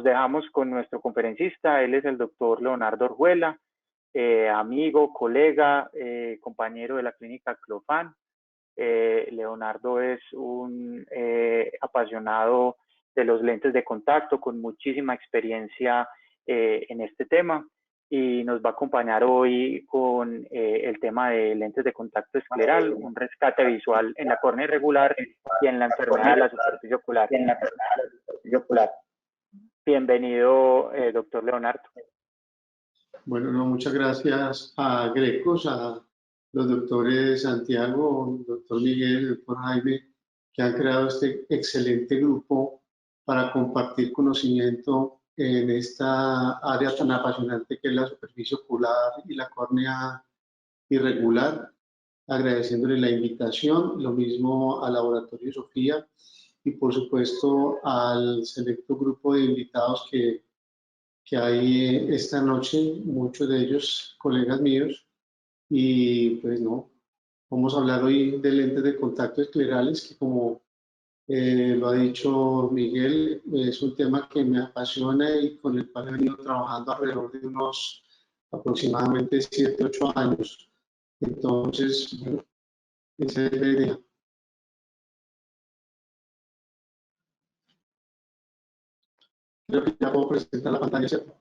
dejamos con nuestro conferencista. Él es el doctor Leonardo Orjuela, amigo, colega, compañero de la clínica Clofán. Leonardo es un apasionado de los lentes de contacto con muchísima experiencia en este tema, y nos va a acompañar hoy con el tema de lentes de contacto escleral, un rescate visual en la córnea irregular y en la enfermedad de la superficie ocular. Bienvenido, doctor Leonardo. Bueno, no, muchas gracias a Grecos, a los doctores Santiago, doctor Miguel, doctor Jaime, que han creado este excelente grupo para compartir conocimiento en esta área tan apasionante que es la superficie ocular y la córnea irregular. Agradeciéndole la invitación, lo mismo al Laboratorio Sofía y por supuesto al selecto grupo de invitados que hay esta noche, muchos de ellos colegas míos. Y pues no, vamos a hablar hoy de lentes de contacto esclerales, que como lo ha dicho Miguel, es un tema que me apasiona y con el cual he venido trabajando alrededor de unos aproximadamente 7, 8 años. Entonces, bueno, esa es la idea. Creo que ya puedo presentar la pantalla, ¿cierto?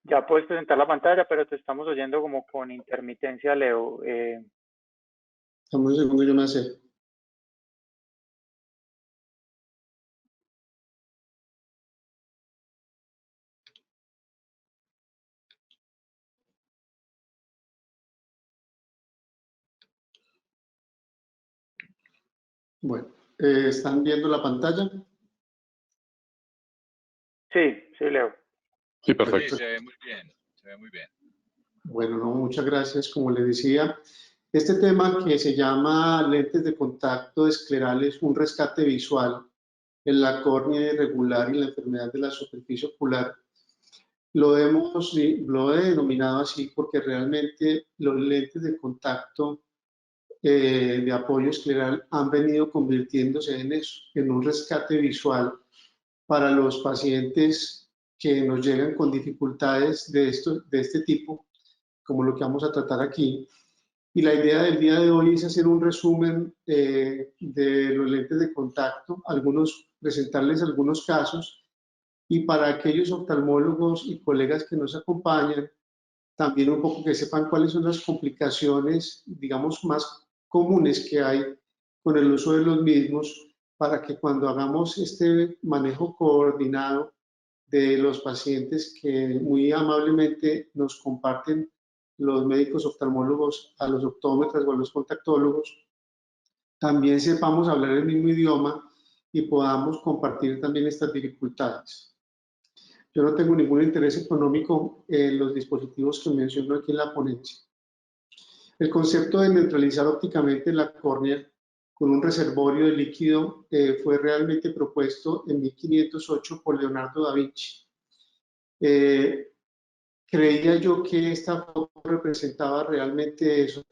Ya puedes presentar la pantalla, pero te estamos oyendo como con intermitencia, Leo. Dame un segundo, yo me acerco. Bueno, ¿están viendo la pantalla? Sí, Leo. Sí, perfecto. Sí, se ve muy bien, se ve muy bien. Bueno, no, muchas gracias. Como le decía, este tema que se llama lentes de contacto esclerales, un rescate visual en la córnea irregular y la enfermedad de la superficie ocular, lo he denominado así porque realmente los lentes de contacto de apoyo escleral han venido convirtiéndose en eso, en un rescate visual para los pacientes que nos llegan con dificultades de este tipo, como lo que vamos a tratar aquí. Y la idea del día de hoy es hacer un resumen de los lentes de contacto, presentarles algunos casos, y para aquellos oftalmólogos y colegas que nos acompañan, también un poco que sepan cuáles son las complicaciones, digamos, más comunes que hay con el uso de los mismos, para que cuando hagamos este manejo coordinado de los pacientes que muy amablemente nos comparten los médicos oftalmólogos a los optómetras o a los contactólogos, también sepamos hablar el mismo idioma y podamos compartir también estas dificultades. Yo no tengo ningún interés económico en los dispositivos que menciono aquí en la ponencia. El concepto de neutralizar ópticamente la córnea con un reservorio de líquido fue realmente propuesto en 1508 por Leonardo da Vinci. Creía yo que esta foto representaba realmente eso,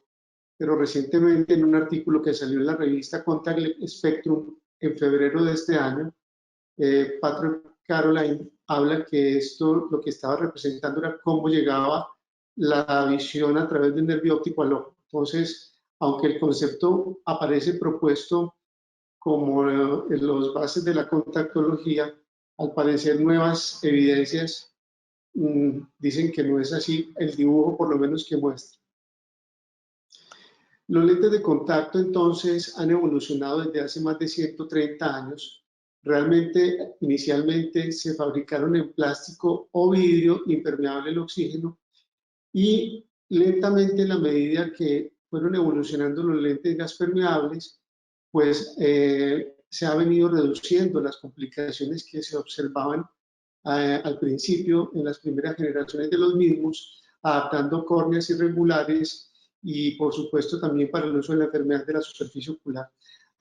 pero recientemente en un artículo que salió en la revista Contact Spectrum en febrero de este año, Patrick Caroline habla que esto lo que estaba representando era cómo llegaba la visión a través del nervio óptico al ojo. Entonces, aunque el concepto aparece propuesto como en las bases de la contactología, al parecer nuevas evidencias dicen que no es así el dibujo, por lo menos que muestra. Los lentes de contacto entonces han evolucionado desde hace más de 130 años. Realmente, inicialmente se fabricaron en plástico o vidrio impermeable al oxígeno, y lentamente, en la medida que fueron evolucionando los lentes gas permeables, pues se ha venido reduciendo las complicaciones que se observaban al principio en las primeras generaciones de los mismos, adaptando córneas irregulares y por supuesto también para el uso de la enfermedad de la superficie ocular.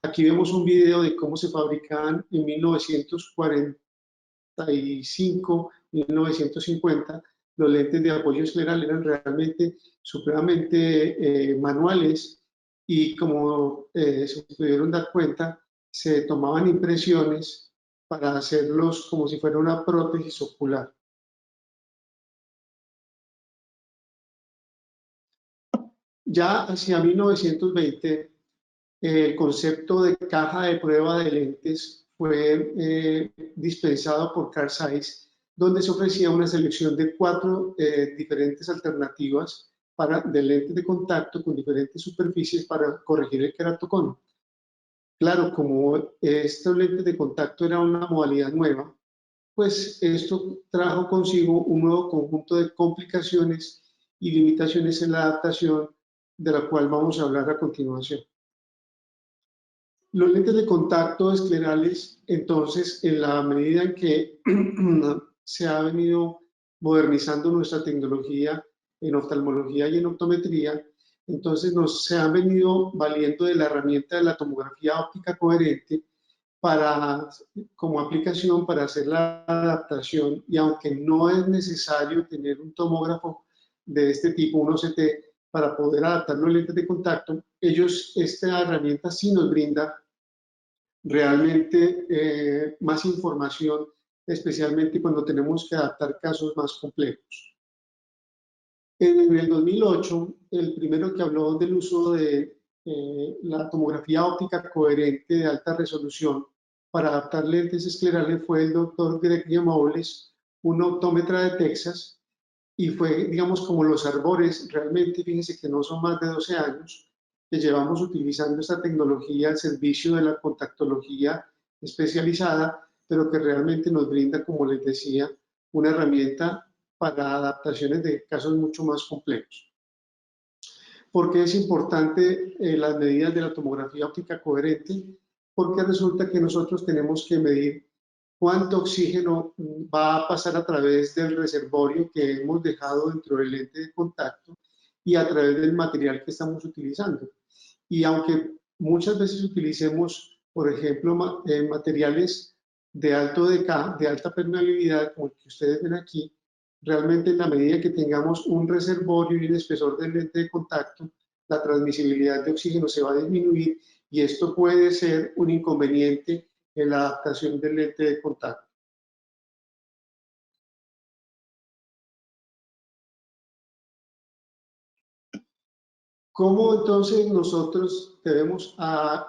Aquí vemos un video de cómo se fabricaban en 1945, 1950. Los lentes de apoyo escleral eran realmente supremamente manuales, y como se pudieron dar cuenta, se tomaban impresiones para hacerlos como si fuera una prótesis ocular. Ya hacia 1920, el concepto de caja de prueba de lentes fue dispensado por Carl Zeiss, donde se ofrecía una selección de 4 diferentes alternativas de lentes de contacto con diferentes superficies para corregir el queratocono. Claro, como estos lentes de contacto era una modalidad nueva, pues esto trajo consigo un nuevo conjunto de complicaciones y limitaciones en la adaptación, de la cual vamos a hablar a continuación. Los lentes de contacto esclerales, entonces, en la medida en que se ha venido modernizando nuestra tecnología en oftalmología y en optometría, entonces se han venido valiendo de la herramienta de la tomografía óptica coherente como aplicación para hacer la adaptación, y aunque no es necesario tener un tomógrafo de este tipo, un OCT, para poder adaptar los lentes de contacto, esta herramienta sí nos brinda realmente más información, especialmente cuando tenemos que adaptar casos más complejos. En el 2008, el primero que habló del uso de la tomografía óptica coherente de alta resolución para adaptar lentes esclerales fue el doctor Greg Giamoulis, un optómetra de Texas, y fue, digamos, como los arbores. Realmente, fíjense que no son más de 12 años que llevamos utilizando esta tecnología al servicio de la contactología especializada, pero que realmente nos brinda, como les decía, una herramienta para adaptaciones de casos mucho más complejos. ¿Por qué es importante las medidas de la tomografía óptica coherente? Porque resulta que nosotros tenemos que medir cuánto oxígeno va a pasar a través del reservorio que hemos dejado dentro del lente de contacto y a través del material que estamos utilizando. Y aunque muchas veces utilicemos, por ejemplo, materiales de alto DK, de alta permeabilidad, como el que ustedes ven aquí, realmente en la medida que tengamos un reservorio y un espesor del lente de contacto, la transmisibilidad de oxígeno se va a disminuir, y esto puede ser un inconveniente en la adaptación del lente de contacto. ¿Cómo entonces nosotros debemos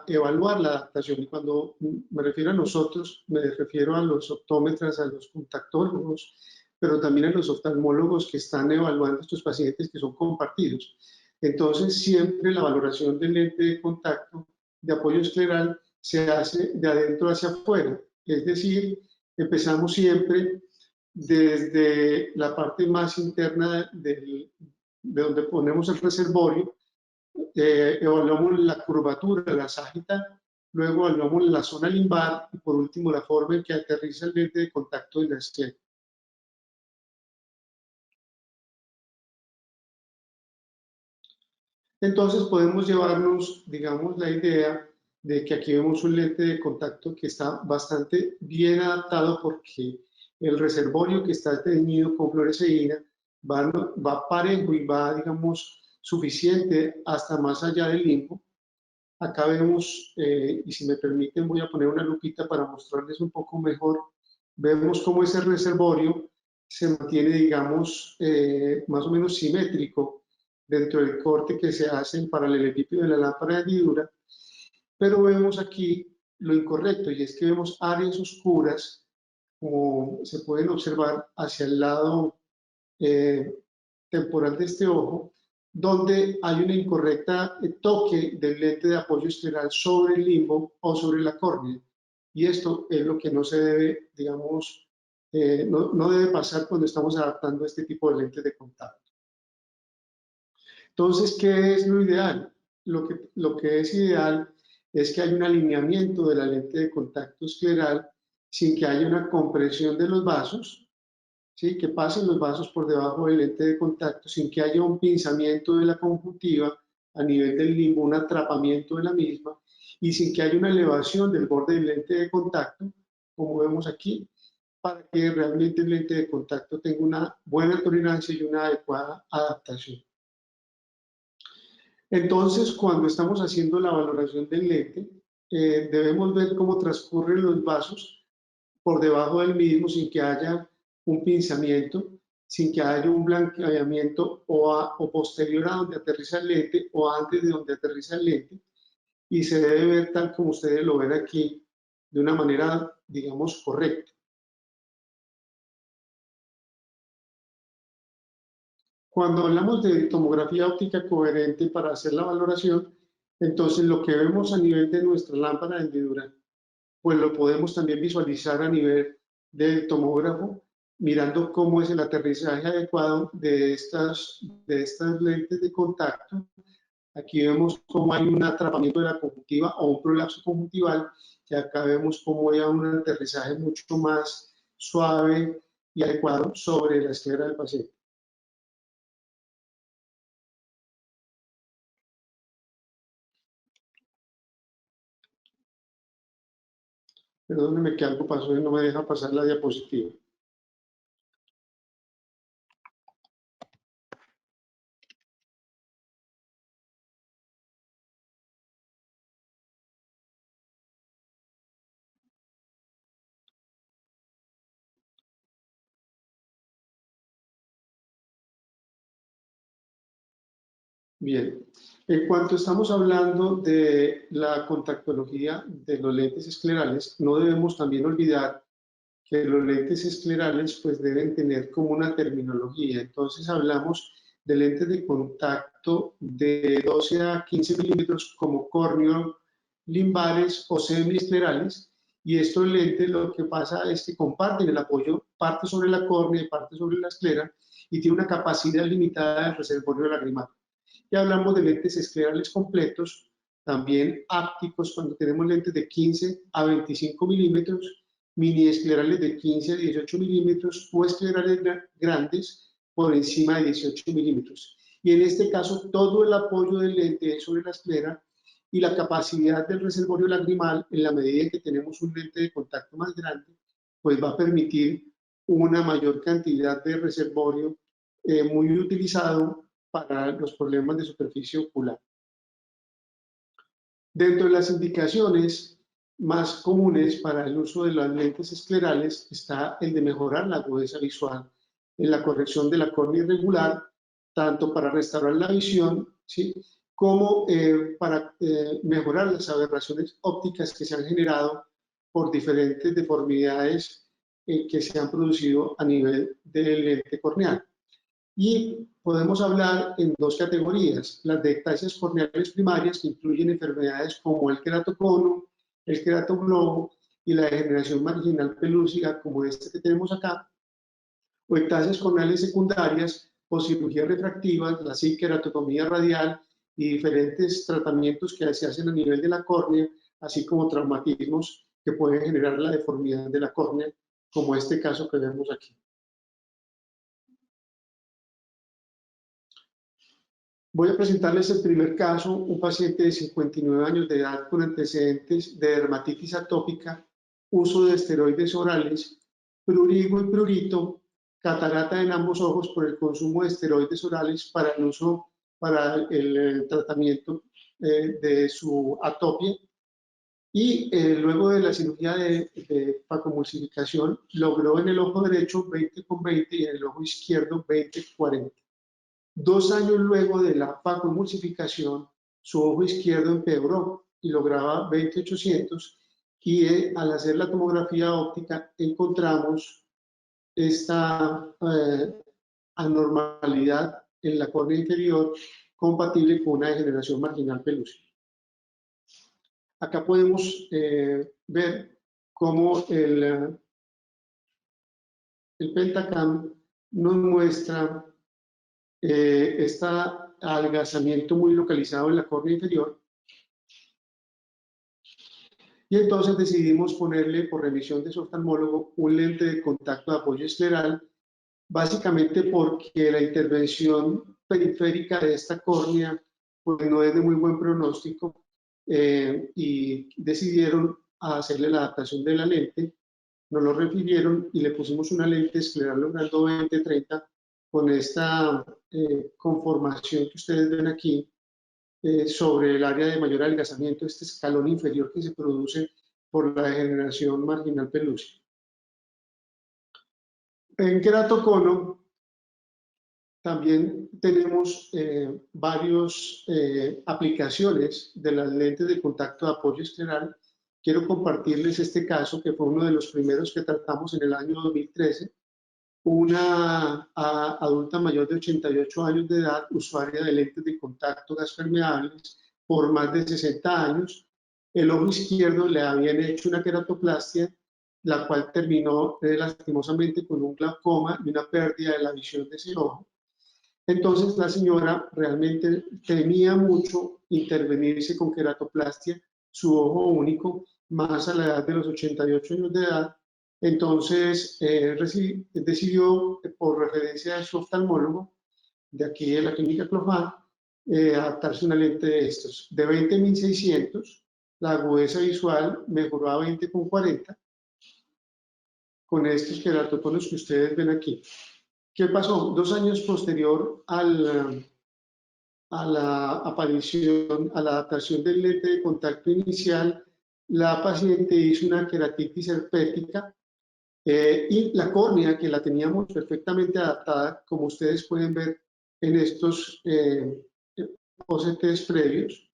evaluar la adaptación? Y cuando me refiero a nosotros, me refiero a los optómetras, a los contactólogos, pero también a los oftalmólogos que están evaluando estos pacientes que son compartidos. Entonces, siempre la valoración del lente de contacto de apoyo escleral se hace de adentro hacia afuera. Es decir, empezamos siempre desde la parte más interna de donde ponemos el reservorio. Evaluamos la curvatura, la ságita, luego evaluamos la zona limbar y por último la forma en que aterriza el lente de contacto en la esclera. Entonces podemos llevarnos, digamos, la idea de que aquí vemos un lente de contacto que está bastante bien adaptado, porque el reservorio que está teñido con fluoresceína va parejo y va, digamos, suficiente hasta más allá del limbo. Acá vemos, y si me permiten voy a poner una lupita para mostrarles un poco mejor, vemos cómo ese reservorio se mantiene, digamos, más o menos simétrico dentro del corte que se hace en paralelepípedo de la lámpara de hendidura, pero vemos aquí lo incorrecto, y es que vemos áreas oscuras, como se pueden observar hacia el lado temporal de este ojo, donde hay una incorrecta toque del lente de apoyo escleral sobre el limbo o sobre la córnea. Y esto es lo que no se debe, digamos, no debe pasar cuando estamos adaptando este tipo de lentes de contacto. Entonces, ¿qué es lo ideal? Lo que es ideal es que haya un alineamiento de la lente de contacto escleral sin que haya una compresión de los vasos, ¿sí? Que pasen los vasos por debajo del lente de contacto sin que haya un pinzamiento de la conjuntiva a nivel del limbo, un atrapamiento de la misma, y sin que haya una elevación del borde del lente de contacto, como vemos aquí, para que realmente el lente de contacto tenga una buena tolerancia y una adecuada adaptación. Entonces, cuando estamos haciendo la valoración del lente, debemos ver cómo transcurren los vasos por debajo del mismo sin que haya un pinzamiento, sin que haya un blanqueamiento o posterior a donde aterriza el lente o antes de donde aterriza el lente, y se debe ver tal como ustedes lo ven aquí, de una manera, digamos, correcta. Cuando hablamos de tomografía óptica coherente para hacer la valoración, entonces lo que vemos a nivel de nuestra lámpara de hendidura, pues lo podemos también visualizar a nivel del tomógrafo, mirando cómo es el aterrizaje adecuado de estas lentes de contacto. Aquí vemos cómo hay un atrapamiento de la conjuntiva o un prolapso conjuntival, y acá vemos cómo hay un aterrizaje mucho más suave y adecuado sobre la esclera del paciente. Perdónenme que algo pasó y no me deja pasar la diapositiva. Bien, en cuanto estamos hablando de la contactología de los lentes esclerales, no debemos también olvidar que los lentes esclerales pues deben tener como una terminología. Entonces hablamos de lentes de contacto de 12 a 15 milímetros como córneo, limbares o semiesclerales, y estos lentes lo que pasa es que comparten el apoyo parte sobre la córnea y parte sobre la esclera, y tiene una capacidad limitada del reservorio lagrimal. Y hablamos de lentes esclerales completos, también ápticos, cuando tenemos lentes de 15 a 25 milímetros, mini esclerales de 15 a 18 milímetros o esclerales grandes por encima de 18 milímetros. Y en este caso, todo el apoyo del lente es sobre la esclera, y la capacidad del reservorio lagrimal, en la medida en que tenemos un lente de contacto más grande, pues va a permitir una mayor cantidad de reservorio muy utilizado para los problemas de superficie ocular. Dentro de las indicaciones más comunes para el uso de las lentes esclerales está el de mejorar la agudeza visual en la corrección de la córnea irregular, tanto para restaurar la visión, ¿sí?, como para mejorar las aberraciones ópticas que se han generado por diferentes deformidades que se han producido a nivel del lente corneal. Y podemos hablar en dos categorías: las de ectasias corneales primarias, que incluyen enfermedades como el queratocono, el queratoglobo y la degeneración marginal pelúcida, como esta que tenemos acá, o ectasias corneales secundarias o cirugías refractivas, la queratotomía radial y diferentes tratamientos que se hacen a nivel de la córnea, así como traumatismos que pueden generar la deformidad de la córnea, como este caso que vemos aquí. Voy a presentarles el primer caso, un paciente de 59 años de edad con antecedentes de dermatitis atópica, uso de esteroides orales, prurigo y prurito, catarata en ambos ojos por el consumo de esteroides orales para el uso, para el tratamiento de su atopia. Y luego de la cirugía de facomulsificación, logró en el ojo derecho 20/20 y en el ojo izquierdo 20/40. 2 años luego de la facomulsificación, su ojo izquierdo empeoró y lograba 20/800, y al hacer la tomografía óptica encontramos esta anormalidad en la córnea inferior compatible con una degeneración marginal pelúcida. Acá podemos ver cómo el Pentacam nos muestra este adelgazamiento muy localizado en la córnea inferior, y entonces decidimos ponerle, por revisión de su oftalmólogo, un lente de contacto de apoyo escleral, básicamente porque la intervención periférica de esta córnea pues no es de muy buen pronóstico, y decidieron hacerle la adaptación de la lente. Nos lo refirieron y le pusimos una lente escleral logrando 20/30 con esta conformación que ustedes ven aquí sobre el área de mayor adelgazamiento, este escalón inferior que se produce por la degeneración marginal pelúcida. En queratocono también tenemos varias aplicaciones de las lentes de contacto de apoyo escleral. Quiero compartirles este caso, que fue uno de los primeros que tratamos en el año 2013. Una adulta mayor de 88 años de edad, usuaria de lentes de contacto gas permeables por más de 60 años. El ojo izquierdo le habían hecho una queratoplastia, la cual terminó lastimosamente con un glaucoma y una pérdida de la visión de ese ojo. Entonces la señora realmente temía mucho intervenirse con queratoplastia, su ojo único, más a la edad de los 88 años de edad. Entonces decidió, por referencia de su oftalmólogo, de aquí de la clínica Clofán, adaptarse una lente de estos. De 20.600, la agudeza visual mejoró a 20,40 con estos queratoconos que ustedes ven aquí. ¿Qué pasó? 2 años posterior a la aparición, a la adaptación del lente de contacto inicial, la paciente hizo una queratitis herpética y la córnea, que la teníamos perfectamente adaptada, como ustedes pueden ver en estos OCTs previos,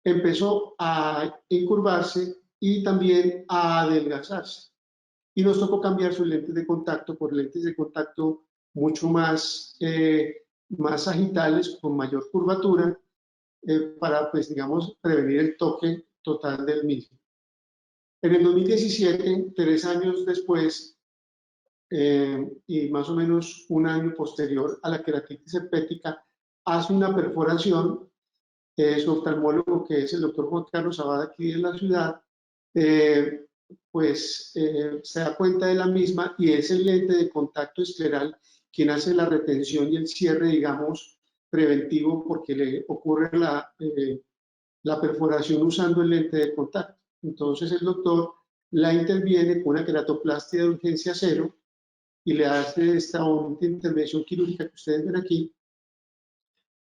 empezó a encurvarse y también a adelgazarse. Y nos tocó cambiar sus lentes de contacto por lentes de contacto mucho más, más sagitales, con mayor curvatura, para, pues, digamos, prevenir el toque total del mismo. En el 2017, 3 años después, y más o menos un año posterior a la queratitis herpética, hace una perforación. Su oftalmólogo, que es el doctor Juan Carlos Abad, aquí en la ciudad, se da cuenta de la misma y es el lente de contacto escleral quien hace la retención y el cierre, digamos, preventivo, porque le ocurre la perforación usando el lente de contacto. Entonces el doctor la interviene con una queratoplastia de urgencia 0 y le hace esta intervención quirúrgica que ustedes ven aquí,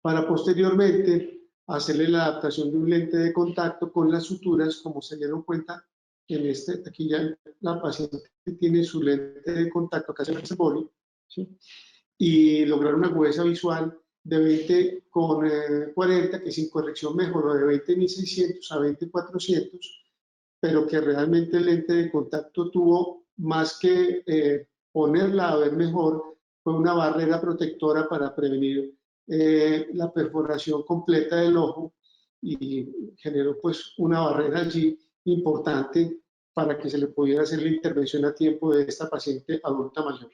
para posteriormente hacerle la adaptación de un lente de contacto con las suturas, como se dieron cuenta en este. Aquí ya la paciente tiene su lente de contacto, acá se ve el boli, ¿sí? Y lograr una agudeza visual de 20,40, que sin corrección mejoró de 20.600 a 20.400, pero que realmente el lente de contacto tuvo más que ponerla a ver mejor, fue una barrera protectora para prevenir la perforación completa del ojo y generó pues una barrera allí importante para que se le pudiera hacer la intervención a tiempo de esta paciente adulta mayor.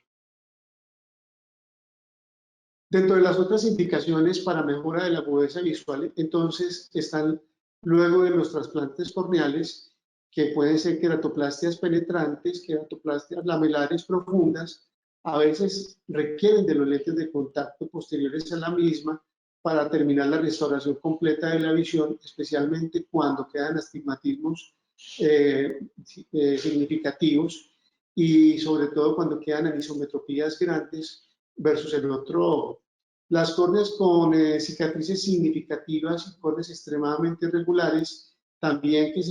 Dentro de las otras indicaciones para mejora de la agudeza visual, entonces están, luego de los trasplantes corneales, que pueden ser queratoplastias penetrantes, queratoplastias lamelares profundas, a veces requieren de los lentes de contacto posteriores a la misma para terminar la restauración completa de la visión, especialmente cuando quedan astigmatismos significativos y sobre todo cuando quedan anisometropías grandes versus el otro ojo. Las córneas con cicatrices significativas y córneas extremadamente irregulares, también que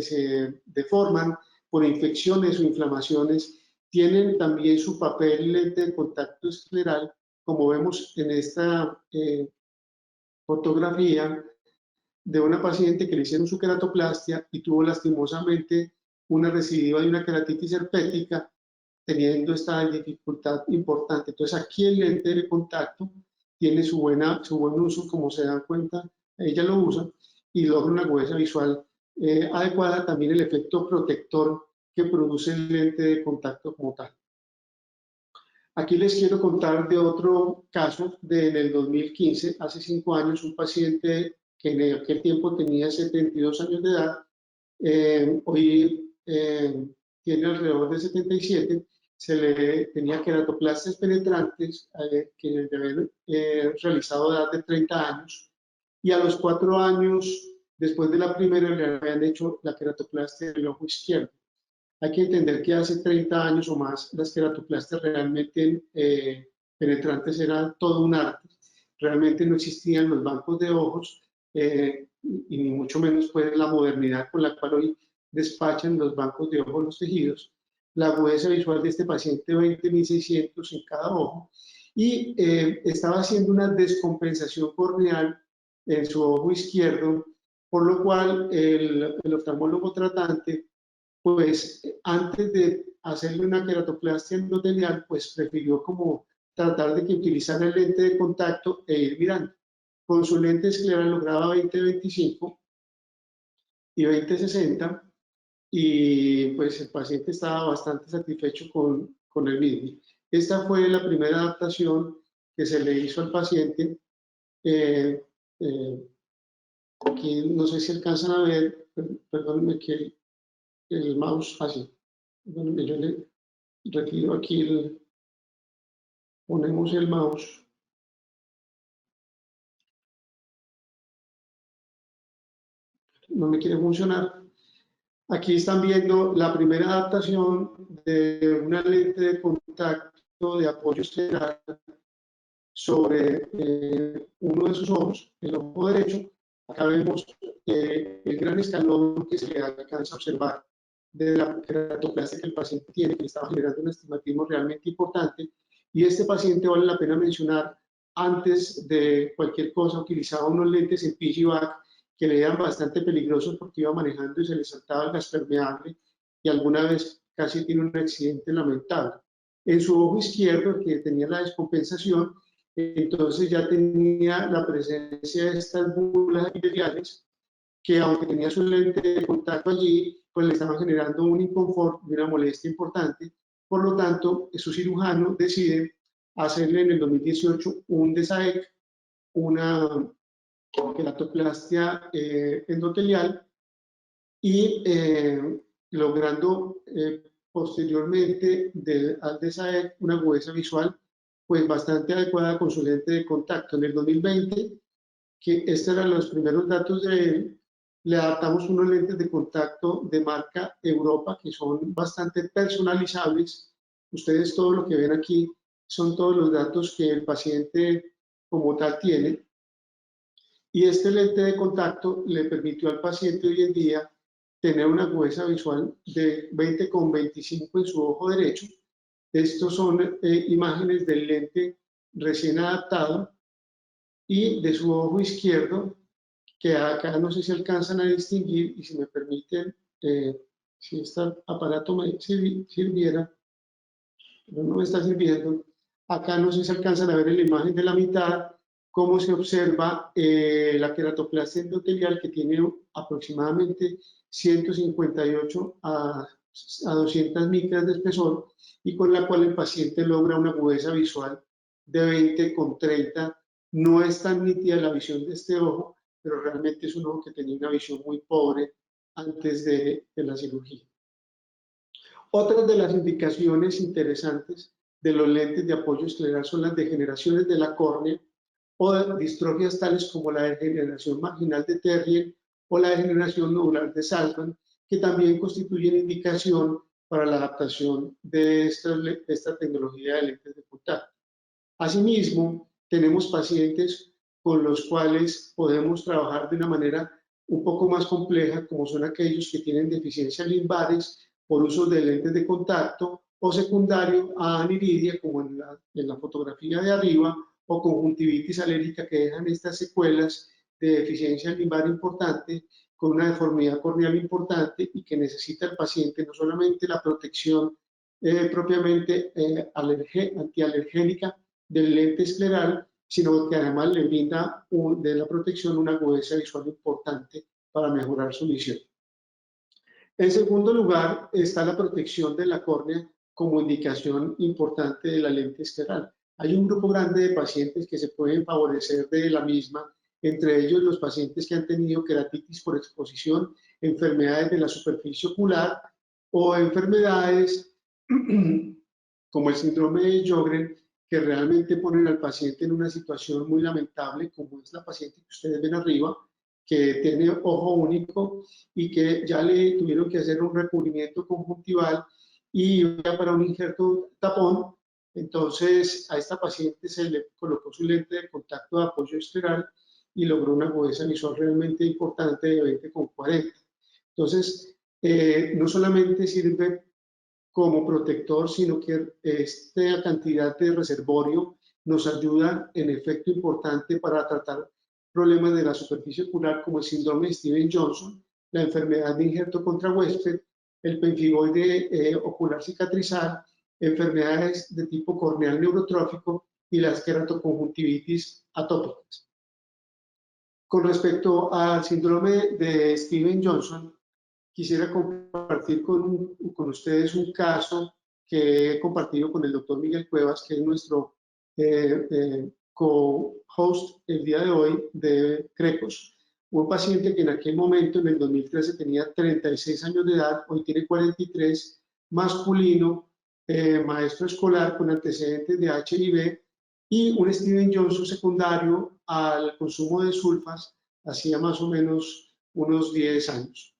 se deforman por infecciones o inflamaciones, tienen también su papel lente de contacto escleral, como vemos en esta fotografía de una paciente que le hicieron su queratoplastia y tuvo lastimosamente una recidiva de una queratitis herpética, teniendo esta dificultad importante. Entonces aquí el lente de contacto tiene su buen uso, como se dan cuenta, ella lo usa y logra una agudeza visual adecuada, también el efecto protector que produce el lente de contacto como tal. Aquí les quiero contar de otro caso en el 2015, hace 5 años, un paciente que en aquel tiempo tenía 72 años de edad, hoy tiene alrededor de 77, se le tenía queratoplastias penetrantes que le habían realizado a edad de 30 años y a los 4 años después de la primera le habían hecho la queratoplastia del ojo izquierdo. Hay que entender que hace 30 años o más las queratoplastias realmente penetrantes eran todo un arte. Realmente no existían los bancos de ojos y ni mucho menos pues la modernidad con la cual hoy despachan los bancos de ojos los tejidos. la agudeza visual de este paciente 20.600 en cada ojo, y estaba haciendo una descompensación corneal en su ojo izquierdo, por lo cual el oftalmólogo tratante, pues antes de hacerle una queratoplastia endotelial, pues prefirió como tratar de que utilizara el lente de contacto e ir mirando. Con su lente escleral lograba 20-25 y 20-60, y pues el paciente estaba bastante satisfecho con el mismo. Esta fue la primera adaptación que se le hizo al paciente. Aquí no sé si alcanzan a ver, perdónenme que el mouse, así. Perdónenme, yo le retiro aquí, ponemos el mouse. No me quiere funcionar. Aquí están viendo la primera adaptación de una lente de contacto de apoyo escleral sobre uno de sus ojos, el ojo derecho. Acá vemos el gran escalón que se le alcanza a observar de la queratoplastia que el paciente tiene, que estaba generando un astigmatismo realmente importante. Y este paciente, vale la pena mencionar, antes de cualquier cosa utilizaba unos lentes en PIGI-BAC que le eran bastante peligrosos porque iba manejando y se le saltaba el gas permeable, y alguna vez casi tiene un accidente lamentable. En su ojo izquierdo, que tenía la descompensación, entonces ya tenía la presencia de estas búbulas epiteliales que, aunque tenía su lente de contacto allí, pues le estaban generando un inconfort y una molestia importante. Por lo tanto, su cirujano decide hacerle en el 2018 un DESAEC, una queratoplastia endotelial, y logrando posteriormente al DESAEC una agudeza visual pues bastante adecuada con su lente de contacto. En el 2020, que estos eran los primeros datos de él, le adaptamos unos lentes de contacto de marca Europa que son bastante personalizables. Ustedes todo lo que ven aquí son todos los datos que el paciente como tal tiene. Y este lente de contacto le permitió al paciente hoy en día tener una agudeza visual de 20,25 en su ojo derecho. Estos son imágenes del lente recién adaptado, y de su ojo izquierdo, que acá no sé si alcanzan a distinguir, y si me permiten, si este aparato me sirviera, pero no me está sirviendo. Acá no sé si alcanzan a ver en la imagen de la mitad cómo se observa la queratoplastia endotelial, que tiene aproximadamente 158 a 200 micras de espesor, y con la cual el paciente logra una agudeza visual de 20,30. No es tan nítida la visión de este ojo, pero realmente es un ojo que tenía una visión muy pobre antes de la cirugía. Otras de las indicaciones interesantes de los lentes de apoyo escleral son las degeneraciones de la córnea o distrofias tales como la degeneración marginal de Terrier o la degeneración nodular de Salzman, que también constituyen indicación para la adaptación de esta tecnología de lentes de contacto. Asimismo, tenemos pacientes con los cuales podemos trabajar de una manera un poco más compleja, como son aquellos que tienen deficiencias limbares por uso de lentes de contacto, o secundario a aniridia, como en la fotografía de arriba, o conjuntivitis alérgica, que dejan estas secuelas de deficiencia limbar importante, con una deformidad corneal importante, y que necesita el paciente no solamente la protección propiamente antialergénica del lente escleral, sino que además le brinda de la protección una agudeza visual importante para mejorar su visión. En segundo lugar, está la protección de la córnea como indicación importante de la lente escleral. Hay un grupo grande de pacientes que se pueden favorecer de la misma, entre ellos los pacientes que han tenido queratitis por exposición, enfermedades de la superficie ocular o enfermedades como el síndrome de Sjögren, que realmente ponen al paciente en una situación muy lamentable, como es la paciente que ustedes ven arriba, que tiene ojo único y que ya le tuvieron que hacer un recubrimiento conjuntival y ya para un injerto tapón. Entonces a esta paciente se le colocó su lente de contacto de apoyo escleral y logró una agudeza visual realmente importante de 20,40. Entonces, no solamente sirve como protector, sino que esta cantidad de reservorio nos ayuda en efecto importante para tratar problemas de la superficie ocular como el síndrome de Steven-Johnson, la enfermedad de injerto contra huésped, el pemphigoide ocular cicatrizal, enfermedades de tipo corneal neurotrófico y las queratoconjuntivitis atópicas. Con respecto al síndrome de Steven-Johnson, quisiera compartir con ustedes un caso que he compartido con el doctor Miguel Cuevas, que es nuestro co-host el día de hoy de CRECOS. Un paciente que en aquel momento, en el 2013, tenía 36 años de edad, hoy tiene 43, masculino, maestro escolar con antecedentes de HIV y un Steven Johnson secundario al consumo de sulfas hacía más o menos unos 10 años.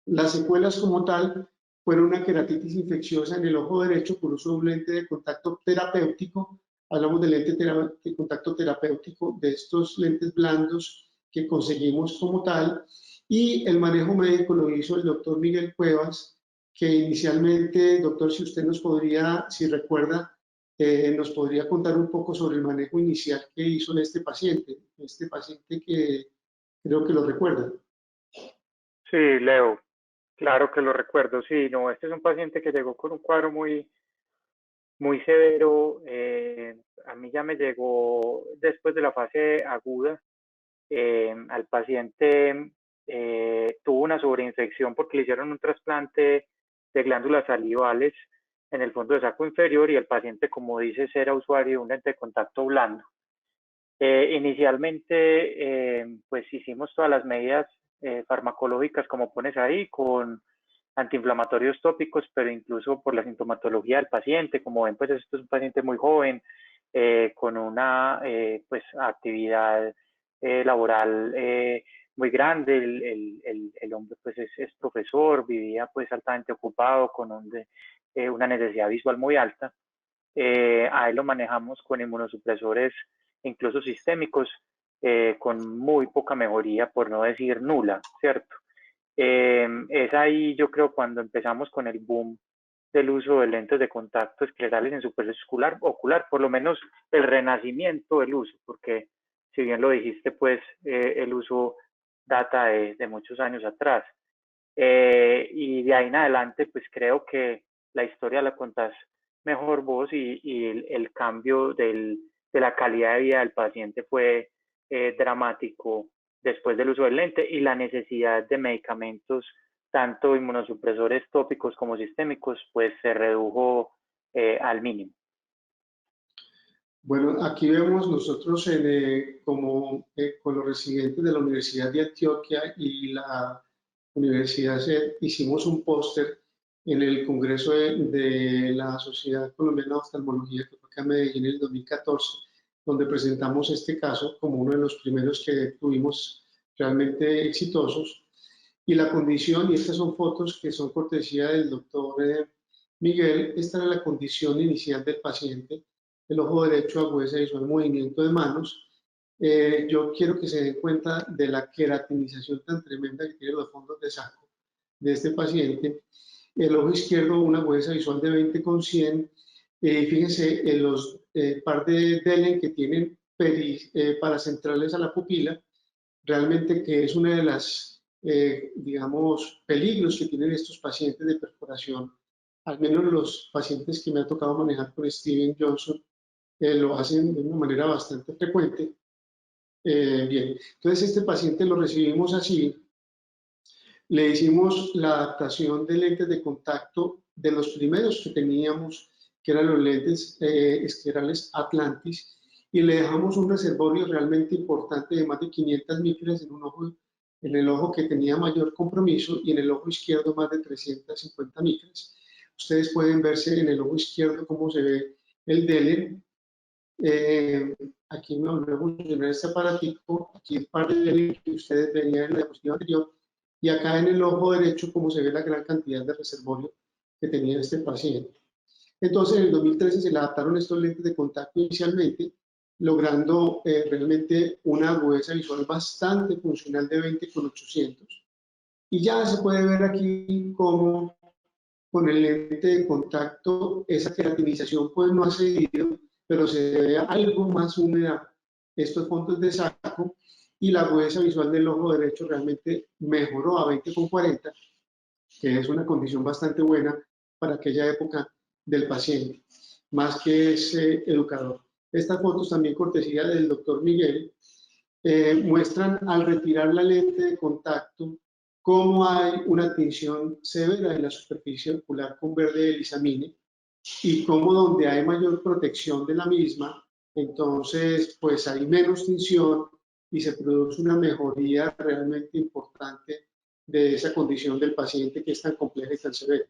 Las secuelas como tal fueron una queratitis infecciosa en el ojo derecho por uso de un lente de contacto terapéutico. Hablamos de lente de contacto terapéutico, de estos lentes blandos que conseguimos como tal. Y el manejo médico lo hizo el doctor Miguel Cuevas, que inicialmente, doctor, si usted nos podría, si recuerda, nos podría contar un poco sobre el manejo inicial que hizo en este paciente que creo que lo recuerda. Sí, Leo, claro que lo recuerdo. Sí, no, este es un paciente que llegó con un cuadro muy severo. A mí ya me llegó después de la fase aguda. Al paciente tuvo una sobreinfección porque le hicieron un trasplante de glándulas salivales en el fondo de saco inferior y el paciente, como dices, era usuario de un lente de contacto blando. Inicialmente, pues hicimos todas las medidas farmacológicas como pones ahí, con antiinflamatorios tópicos, pero incluso por la sintomatología del paciente. Como ven, pues esto es un paciente muy joven, con una pues actividad laboral muy grande. El hombre pues es profesor, vivía pues altamente ocupado, con una necesidad visual muy alta. A él lo manejamos con inmunosupresores, incluso sistémicos, con muy poca mejoría, por no decir nula, ¿cierto? Es ahí, yo creo, cuando empezamos con el boom del uso de lentes de contacto esclerales en superficie ocular, por lo menos el renacimiento del uso, porque si bien lo dijiste, pues el uso data de muchos años atrás. Y de ahí en adelante, pues creo que la historia la contás mejor vos, y el cambio de la calidad de vida del paciente fue dramático después del uso del lente, y la necesidad de medicamentos, tanto inmunosupresores tópicos como sistémicos, pues se redujo al mínimo. Bueno, aquí vemos nosotros con los residentes de la Universidad de Antioquia y la Universidad SED, hicimos un póster en el Congreso de la Sociedad Colombiana de Oftalmología, que fue acá en Medellín en el 2014, donde presentamos este caso como uno de los primeros que tuvimos realmente exitosos. Y la condición, y estas son fotos que son cortesía del doctor Miguel, esta era la condición inicial del paciente: el ojo derecho, agudeza visual, movimiento de manos. Yo quiero que se den cuenta de la queratinización tan tremenda que tiene los fondos de saco de este paciente. El ojo izquierdo, una agudeza visual de 20/100. Fíjense en los par de Dehlen que tienen paracentrales a la pupila, realmente que es una de las, digamos, peligros que tienen estos pacientes de perforación. Al menos los pacientes que me ha tocado manejar con Steven Johnson lo hacen de una manera bastante frecuente. Bien, entonces este paciente lo recibimos así. Le hicimos la adaptación de lentes de contacto de los primeros que teníamos, que eran los lentes esclerales Atlantis, y le dejamos un reservorio realmente importante de más de 500 micras en el ojo que tenía mayor compromiso, y en el ojo izquierdo más de 350 micras. Ustedes pueden verse en el ojo izquierdo cómo se ve el Dehlen. Aquí me volvemos a funcionar este aparatico. Aquí el par de Dehlen que ustedes veían en la diapositiva anterior, y acá en el ojo derecho cómo se ve la gran cantidad de reservorio que tenía este paciente. Entonces en el 2013 se le adaptaron estos lentes de contacto inicialmente, logrando realmente una agudeza visual bastante funcional de 20/800. Y ya se puede ver aquí cómo con el lente de contacto, esa queratinización pues no ha seguido, pero se ve algo más húmeda estos fondos de saco y la agudeza visual del ojo derecho realmente mejoró a 20,40, que es una condición bastante buena para aquella época del paciente, más que ese educador. Estas fotos también cortesía del doctor Miguel, muestran al retirar la lente de contacto cómo hay una tinción severa en la superficie ocular con verde de lisamine y cómo donde hay mayor protección de la misma, entonces pues hay menos tinción y se produce una mejoría realmente importante de esa condición del paciente que es tan compleja y tan severa.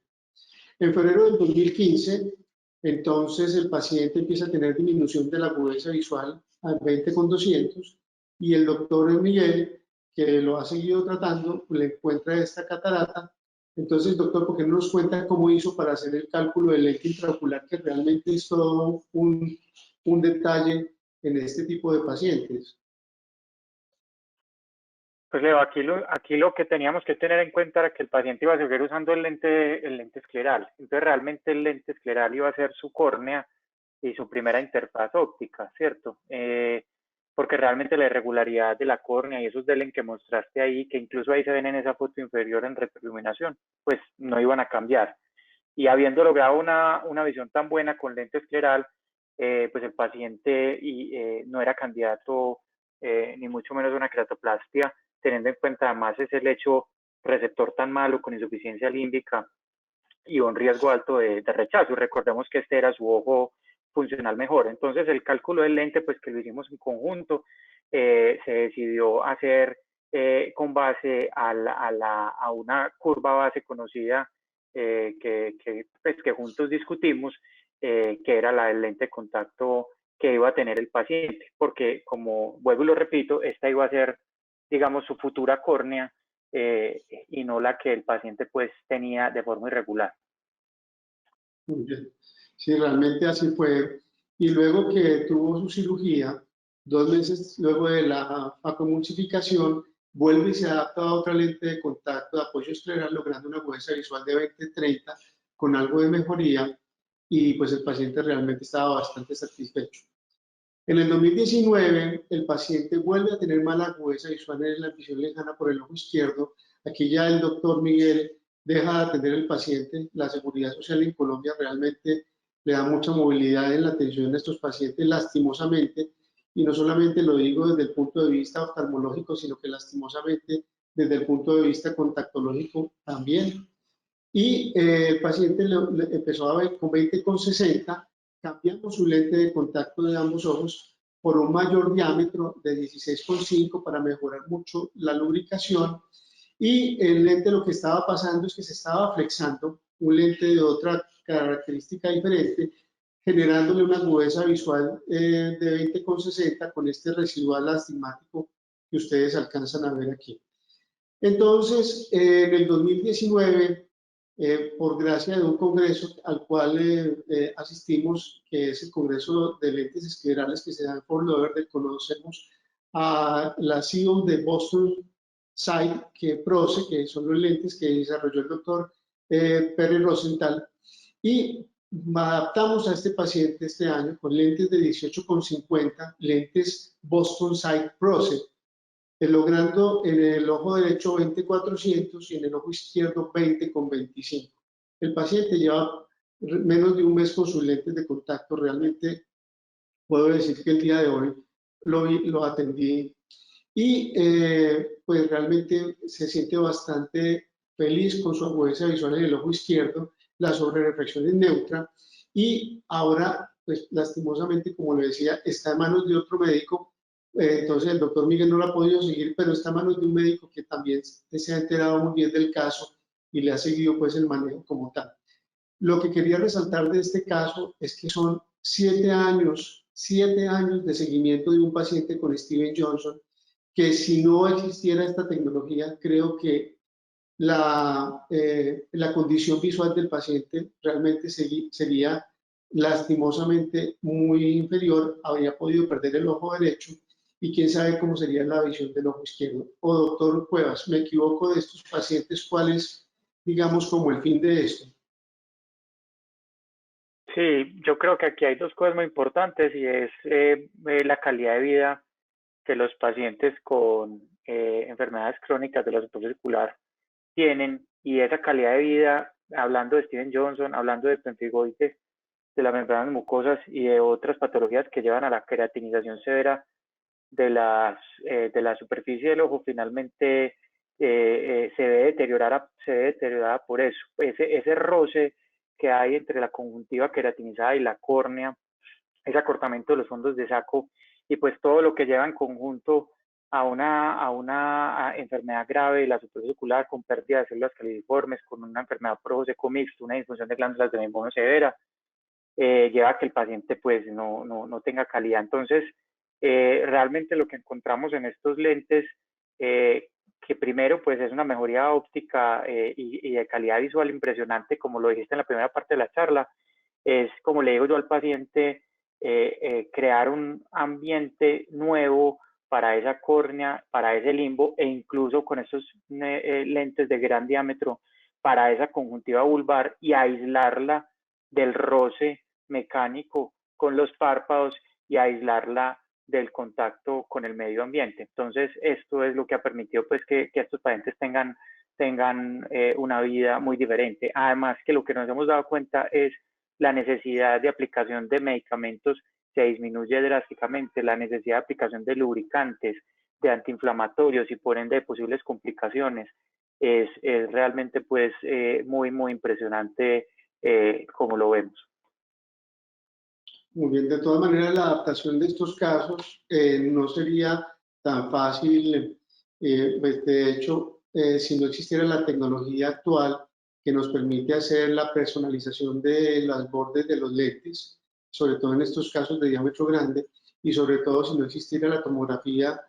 En febrero del 2015, entonces el paciente empieza a tener disminución de la agudeza visual a 20,200 y el doctor Miguel, que lo ha seguido tratando, le encuentra esta catarata. Entonces, doctor, ¿por qué no nos cuenta cómo hizo para hacer el cálculo del lente intraocular, que realmente es todo un detalle en este tipo de pacientes? Pues Leo, aquí lo que teníamos que tener en cuenta era que el paciente iba a seguir usando el lente escleral. Entonces realmente el lente escleral iba a ser su córnea y su primera interfaz óptica, ¿cierto? Porque realmente la irregularidad de la córnea y esos delen que mostraste ahí, que incluso ahí se ven en esa foto inferior en retroiluminación, pues no iban a cambiar. Y habiendo logrado una visión tan buena con lente escleral, pues el paciente no era candidato ni mucho menos a una queratoplastia, teniendo en cuenta además ese lecho receptor tan malo con insuficiencia límbica y un riesgo alto de rechazo. Recordemos que este era su ojo funcional mejor. Entonces el cálculo del lente, pues que lo hicimos en conjunto, se decidió hacer con base a una curva base conocida que juntos discutimos, que era la del lente de contacto que iba a tener el paciente, porque como vuelvo y lo repito, esta iba a ser, digamos, su futura córnea y no la que el paciente pues tenía de forma irregular. Muy bien. Sí, realmente así fue. Y luego que tuvo su cirugía, 2 meses luego de la facomulsificación, vuelve y se adapta a otra lente de contacto de apoyo escleral, logrando una agudeza visual de 20-30 con algo de mejoría, y pues el paciente realmente estaba bastante satisfecho. En el 2019, el paciente vuelve a tener mala agudeza visual en la visión lejana por el ojo izquierdo. Aquí ya el doctor Miguel deja de atender al paciente. La Seguridad Social en Colombia realmente le da mucha movilidad en la atención a estos pacientes, lastimosamente, y no solamente lo digo desde el punto de vista oftalmológico, sino que lastimosamente desde el punto de vista contactológico también. Y el paciente le empezó a ver con 20,60, cambiamos su lente de contacto de ambos ojos por un mayor diámetro de 16,5 para mejorar mucho la lubricación, y el lente lo que estaba pasando es que se estaba flexando, un lente de otra característica diferente, generándole una agudeza visual de 20,60 con este residual astigmático que ustedes alcanzan a ver aquí. Entonces, en el 2019, por gracia de un congreso al cual asistimos, que es el Congreso de Lentes Esclerales que se da en Fort Lauderdale, conocemos a la CEO de Boston Sight, que son los lentes que desarrolló el doctor Perry Rosenthal, y adaptamos a este paciente este año con lentes de 18,50, lentes Boston Sight Proce, logrando en el ojo derecho 20,400 y en el ojo izquierdo 20,25. El paciente lleva menos de un mes con sus lentes de contacto. Realmente puedo decir que el día de hoy lo atendí y pues realmente se siente bastante feliz con su agudeza visual en el ojo izquierdo, la sobrereflexión es neutra y ahora, pues lastimosamente, como le decía, está en manos de otro médico. Entonces el doctor Miguel no lo ha podido seguir, pero está en manos de un médico que también se ha enterado muy bien del caso y le ha seguido pues el manejo como tal. Lo que quería resaltar de este caso es que son 7 años de seguimiento de un paciente con Steven Johnson, que si no existiera esta tecnología, creo que la condición visual del paciente realmente sería lastimosamente muy inferior, habría podido perder el ojo derecho y quién sabe cómo sería la visión del ojo izquierdo. O doctor Cuevas, ¿me equivoco de estos pacientes? ¿Cuál es, digamos, como el fin de esto? Sí, yo creo que aquí hay dos cosas muy importantes y es la calidad de vida que los pacientes con enfermedades crónicas de la superficie circular tienen, y esa calidad de vida, hablando de Steven Johnson, hablando de pemfigoides, de las membranas mucosas y de otras patologías que llevan a la queratinización severa de la superficie del ojo, finalmente se ve deteriorada por eso. Ese roce que hay entre la conjuntiva queratinizada y la córnea, ese acortamiento de los fondos de saco y pues todo lo que lleva en conjunto a una enfermedad grave de la superficie ocular con pérdida de células califormes, con una enfermedad por ojo seco mixto, una disfunción de glándulas de membrana severa, lleva a que el paciente pues no tenga calidad. Entonces, realmente lo que encontramos en estos lentes, que primero pues es una mejoría óptica y de calidad visual impresionante, como lo dijiste en la primera parte de la charla, es, como le digo yo al paciente, crear un ambiente nuevo para esa córnea, para ese limbo, e incluso con esos lentes de gran diámetro para esa conjuntiva vulvar, y aislarla del roce mecánico con los párpados y aislarla del contacto con el medio ambiente. Entonces, esto es lo que ha permitido pues que estos pacientes tengan una vida muy diferente. Además, que lo que nos hemos dado cuenta es la necesidad de aplicación de medicamentos se disminuye drásticamente, la necesidad de aplicación de lubricantes, de antiinflamatorios y por ende de posibles complicaciones es realmente pues muy impresionante como lo vemos. Muy bien, de todas maneras la adaptación de estos casos no sería tan fácil, pues de hecho, si no existiera la tecnología actual que nos permite hacer la personalización de los bordes de los lentes, sobre todo en estos casos de diámetro grande, y sobre todo si no existiera la tomografía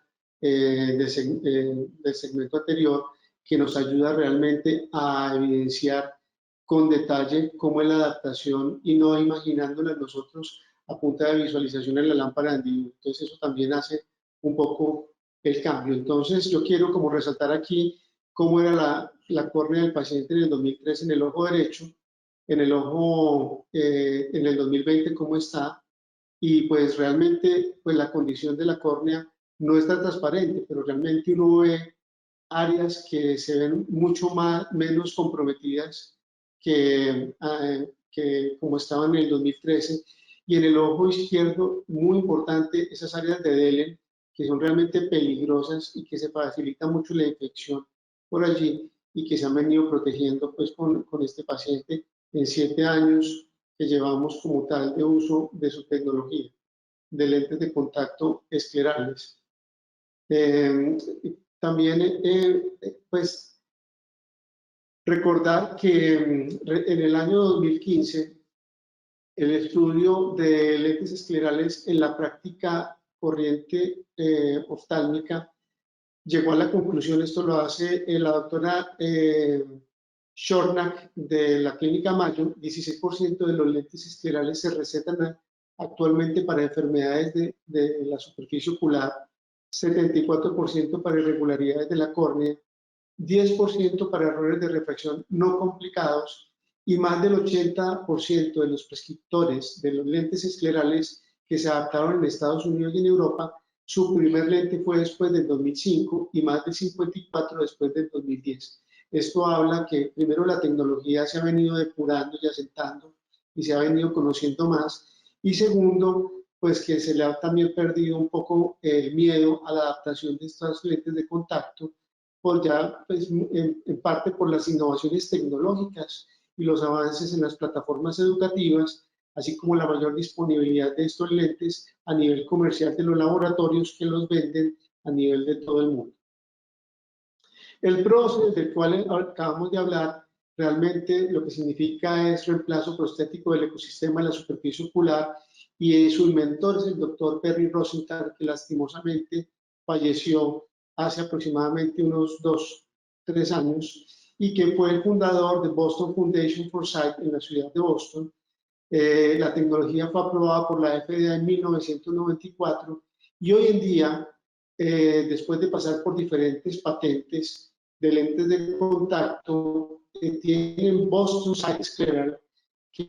del segmento anterior, que nos ayuda realmente a evidenciar con detalle cómo es la adaptación y no imaginándola nosotros a punta de visualización en la lámpara de Andino. Entonces eso también hace un poco el cambio. Entonces yo quiero como resaltar aquí cómo era la córnea del paciente en el 2003 en el ojo derecho, en el ojo en el 2020 cómo está, y pues realmente pues la condición de la córnea no está transparente, pero realmente uno ve áreas que se ven mucho menos comprometidas que como estaban en el 2013. Y en el ojo izquierdo, muy importante, esas áreas de Dehlen, que son realmente peligrosas y que se facilita mucho la infección por allí y que se han venido protegiendo pues con este paciente en 7 años que llevamos como tal de uso de su tecnología de lentes de contacto esclerales. También, pues, recordar que en el año 2015, el estudio de lentes esclerales en la práctica corriente oftálmica llegó a la conclusión, esto lo hace la doctora Shornack de la Clínica Mayo, 16% de los lentes esclerales se recetan actualmente para enfermedades de la superficie ocular, 74% para irregularidades de la córnea, 10% para errores de refracción no complicados y más del 80% de los prescriptores de los lentes esclerales que se adaptaron en Estados Unidos y en Europa, su primer lente fue después del 2005 y más del 54% después del 2010. Esto habla que primero la tecnología se ha venido depurando y asentando y se ha venido conociendo más, y segundo, pues que se le ha también perdido un poco el miedo a la adaptación de estas lentes de contacto, por ya, pues, en parte por las innovaciones tecnológicas y los avances en las plataformas educativas, así como la mayor disponibilidad de estos lentes a nivel comercial de los laboratorios que los venden a nivel de todo el mundo. El PROSE, del cual acabamos de hablar, realmente lo que significa es reemplazo prostético del ecosistema de la superficie ocular, y su inventor es el doctor Perry Rosenthal, que lastimosamente falleció hace aproximadamente unos 2-3 años, y que fue el fundador de Boston Foundation for Sight en la ciudad de Boston. La tecnología fue aprobada por la FDA en 1994 y hoy en día, después de pasar por diferentes patentes de lentes de contacto, tienen Boston Sight Scleral,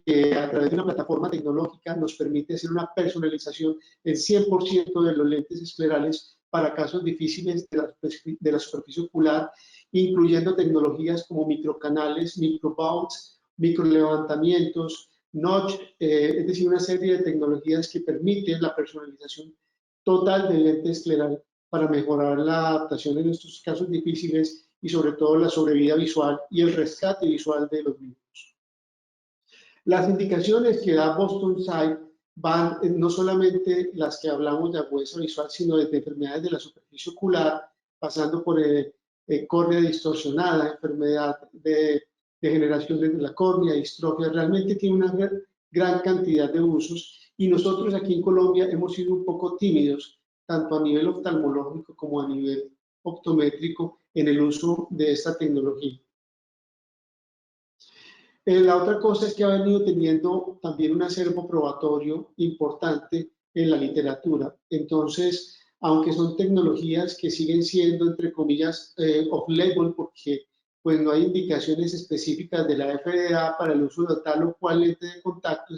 que a través de una plataforma tecnológica nos permite hacer una personalización en 100% de los lentes esclerales para casos difíciles de la superficie ocular, incluyendo tecnologías como microcanales, microbouts, microlevantamientos, notch, es decir, una serie de tecnologías que permiten la personalización total del lente escleral para mejorar la adaptación en estos casos difíciles y sobre todo la sobrevida visual y el rescate visual de los mismos. Las indicaciones que da Boston Sight van no solamente las que hablamos de agudeza visual, sino desde enfermedades de la superficie ocular, pasando por córnea distorsionada, enfermedad de degeneración de la córnea, distrofia, realmente tiene una gran cantidad de usos y nosotros aquí en Colombia hemos sido un poco tímidos, tanto a nivel oftalmológico como a nivel optométrico, en el uso de esta tecnología. La otra cosa es que ha venido teniendo también un acervo probatorio importante en la literatura. Entonces, aunque son tecnologías que siguen siendo, entre comillas, off-label, porque pues no hay indicaciones específicas de la FDA para el uso de tal o cual lente de contacto,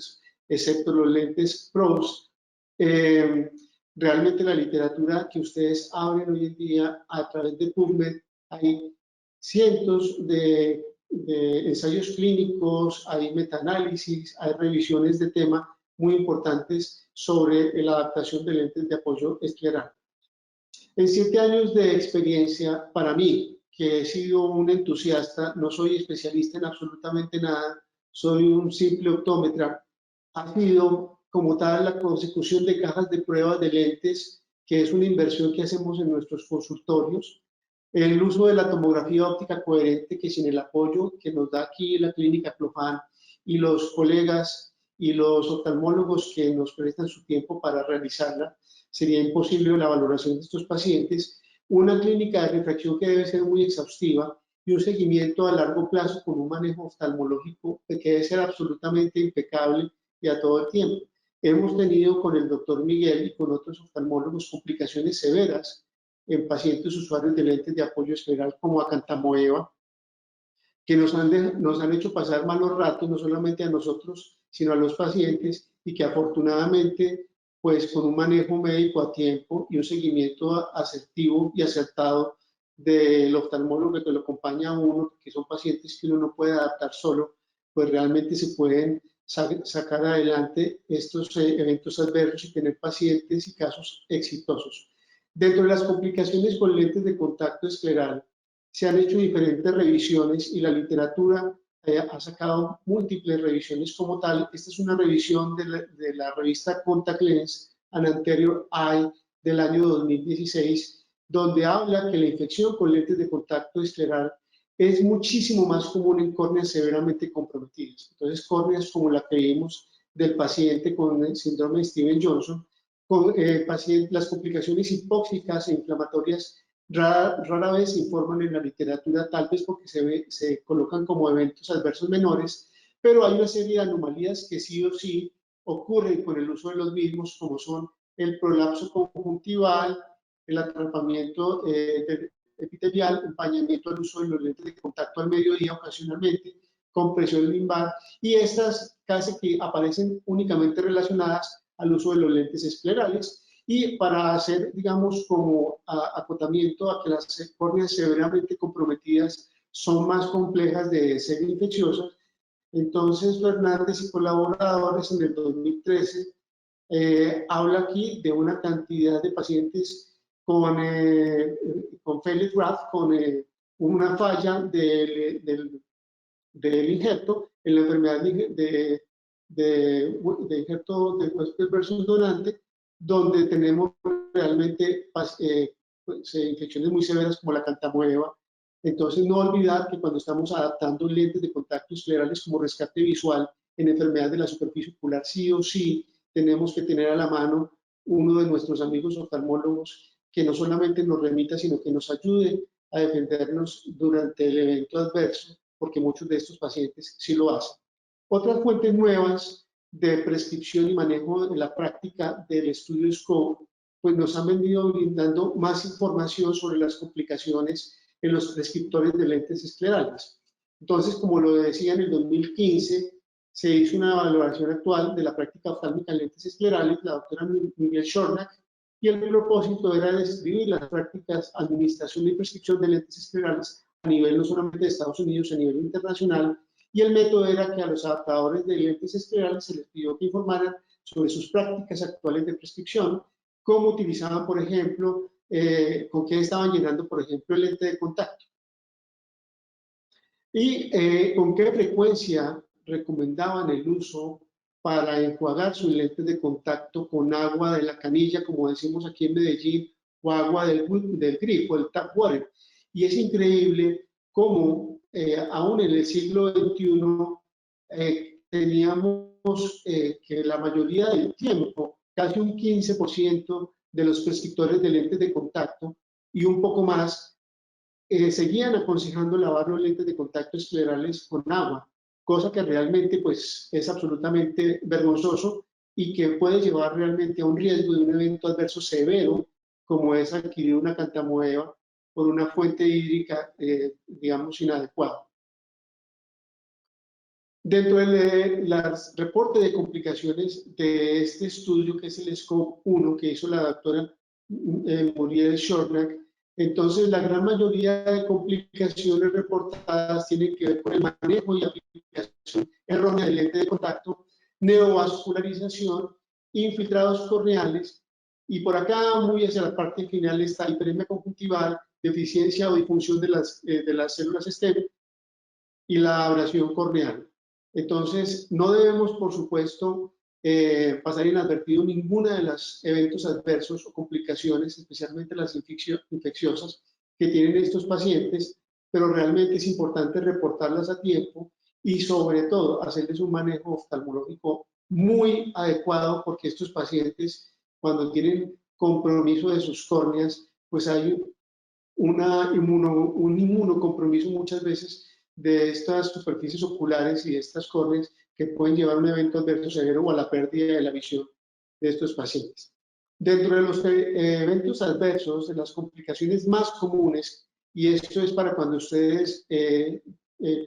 excepto los lentes PROS, realmente la literatura que ustedes abren hoy en día a través de PubMed, hay cientos de ensayos clínicos, hay metaanálisis, hay revisiones de tema muy importantes sobre la adaptación de lentes de apoyo escleral. En 7 años de experiencia, para mí, que he sido un entusiasta, no soy especialista en absolutamente nada, soy un simple optómetra, ha sido como tal la consecución de cajas de pruebas de lentes, que es una inversión que hacemos en nuestros consultorios, el uso de la tomografía óptica coherente, que sin el apoyo que nos da aquí la clínica Clofan y los colegas y los oftalmólogos que nos prestan su tiempo para realizarla, sería imposible la valoración de estos pacientes, una clínica de refracción que debe ser muy exhaustiva y un seguimiento a largo plazo con un manejo oftalmológico que debe ser absolutamente impecable y a todo el tiempo. Hemos tenido con el doctor Miguel y con otros oftalmólogos complicaciones severas en pacientes usuarios de lentes de apoyo escleral como acantamoeba, que nos han hecho pasar malos ratos, no solamente a nosotros, sino a los pacientes, y que afortunadamente, pues con un manejo médico a tiempo y un seguimiento asertivo y acertado del oftalmólogo que lo acompaña a uno, que son pacientes que uno no puede adaptar solo, pues realmente se pueden sacar adelante estos eventos adversos y tener pacientes y casos exitosos. Dentro de las complicaciones con lentes de contacto escleral, se han hecho diferentes revisiones y la literatura ha sacado múltiples revisiones como tal. Esta es una revisión de la revista Contact Lens and Anterior Eye del año 2016, donde habla que la infección con lentes de contacto escleral es muchísimo más común en córneas severamente comprometidas. Entonces, córneas como la que vimos del paciente con el síndrome de Stevens-Johnson, con las complicaciones hipóxicas e inflamatorias rara vez se informan en la literatura, tal vez porque se colocan como eventos adversos menores, pero hay una serie de anomalías que sí o sí ocurren con el uso de los mismos, como son el prolapso conjuntival, el atrapamiento epitelial, empañamiento al uso de los lentes de contacto al mediodía ocasionalmente, compresión lumbar, y estas casi que aparecen únicamente relacionadas al uso de los lentes esclerales. Y para hacer, digamos, como acotamiento a que las córneas severamente comprometidas son más complejas de ser infecciosas, entonces Fernández y colaboradores en el 2013 habla aquí de una cantidad de pacientes con Felix Rath, con una falla del injerto, en la enfermedad de injerto versus donante, donde tenemos realmente infecciones muy severas como la acantamoeba. Entonces, no olvidar que cuando estamos adaptando lentes de contacto esclerales como rescate visual en enfermedades de la superficie ocular, sí o sí tenemos que tener a la mano uno de nuestros amigos oftalmólogos que no solamente nos remita, sino que nos ayude a defendernos durante el evento adverso, porque muchos de estos pacientes sí lo hacen. Otras fuentes nuevas de prescripción y manejo en la práctica del estudio SCOPE, pues nos han venido brindando más información sobre las complicaciones en los prescriptores de lentes esclerales. Entonces, como lo decía en el 2015, se hizo una valoración actual de la práctica oftálmica en lentes esclerales, la doctora Miguel Shornack, y el propósito era describir las prácticas, administración y prescripción de lentes esclerales a nivel no solamente de Estados Unidos, a nivel internacional, y el método era que a los adaptadores de lentes esclerales se les pidió que informaran sobre sus prácticas actuales de prescripción, cómo utilizaban, por ejemplo, con qué estaban llenando, por ejemplo, el lente de contacto. Y con qué frecuencia recomendaban el uso para enjuagar sus lentes de contacto con agua de la canilla, como decimos aquí en Medellín, o agua del grifo, el tap water. Y es increíble cómo aún en el siglo XXI teníamos que la mayoría del tiempo, casi un 15% de los prescriptores de lentes de contacto y un poco más, seguían aconsejando lavar los lentes de contacto esclerales con agua, cosa que realmente pues, es absolutamente vergonzoso y que puede llevar realmente a un riesgo de un evento adverso severo, como es adquirir una cantamoeba por una fuente hídrica, digamos, inadecuada. Dentro del reporte de complicaciones de este estudio, que es el SCOPE 1, que hizo la doctora Muriel Shornack, entonces la gran mayoría de complicaciones reportadas tienen que ver con el manejo y aplicación errónea del lente de contacto, neovascularización, infiltrados corneales, y por acá, muy hacia la parte final, está hiperemia conjuntival, deficiencia o disfunción de las células STEM y la abrasión corneal. Entonces, no debemos, por supuesto, pasar inadvertido ninguna de los eventos adversos o complicaciones, especialmente las infecciosas que tienen estos pacientes, pero realmente es importante reportarlas a tiempo y sobre todo hacerles un manejo oftalmológico muy adecuado, porque estos pacientes, cuando tienen compromiso de sus córneas, pues hay un inmunocompromiso muchas veces de estas superficies oculares y de estas córneas que pueden llevar a un evento adverso severo o a la pérdida de la visión de estos pacientes. Dentro de los eventos adversos, de las complicaciones más comunes, y esto es para cuando ustedes,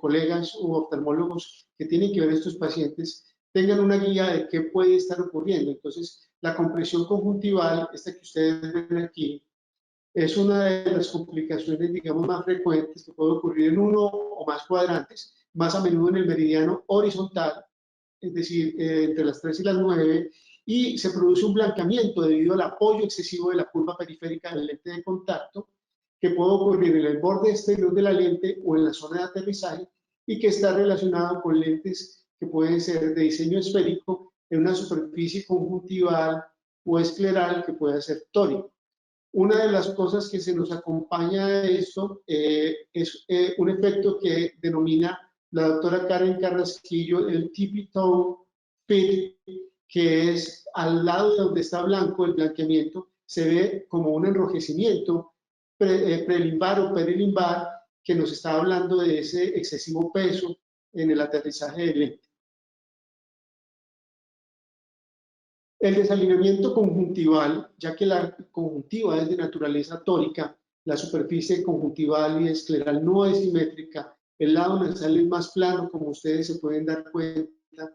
colegas u oftalmólogos que tienen que ver estos pacientes, tengan una guía de qué puede estar ocurriendo. Entonces, la compresión conjuntival, esta que ustedes ven aquí, es una de las complicaciones, digamos, más frecuentes que puede ocurrir en uno o más cuadrantes, más a menudo en el meridiano horizontal, es decir, entre las 3 y las 9, y se produce un blancamiento debido al apoyo excesivo de la curva periférica del lente de contacto, que puede ocurrir en el borde exterior de la lente o en la zona de aterrizaje, y que está relacionado con lentes que pueden ser de diseño esférico en una superficie conjuntival o escleral que puede ser tórico. Una de las cosas que se nos acompaña de esto es un efecto que denomina la doctora Karen Carrasquillo el tippy toe fit, que es al lado de donde está blanco el blanqueamiento, se ve como un enrojecimiento prelimbar o perilimbar que nos está hablando de ese excesivo peso en el aterrizaje del lente. El desalineamiento conjuntival, ya que la conjuntiva es de naturaleza tórica, la superficie conjuntival y escleral no es simétrica, el lado nasal es más plano, como ustedes se pueden dar cuenta,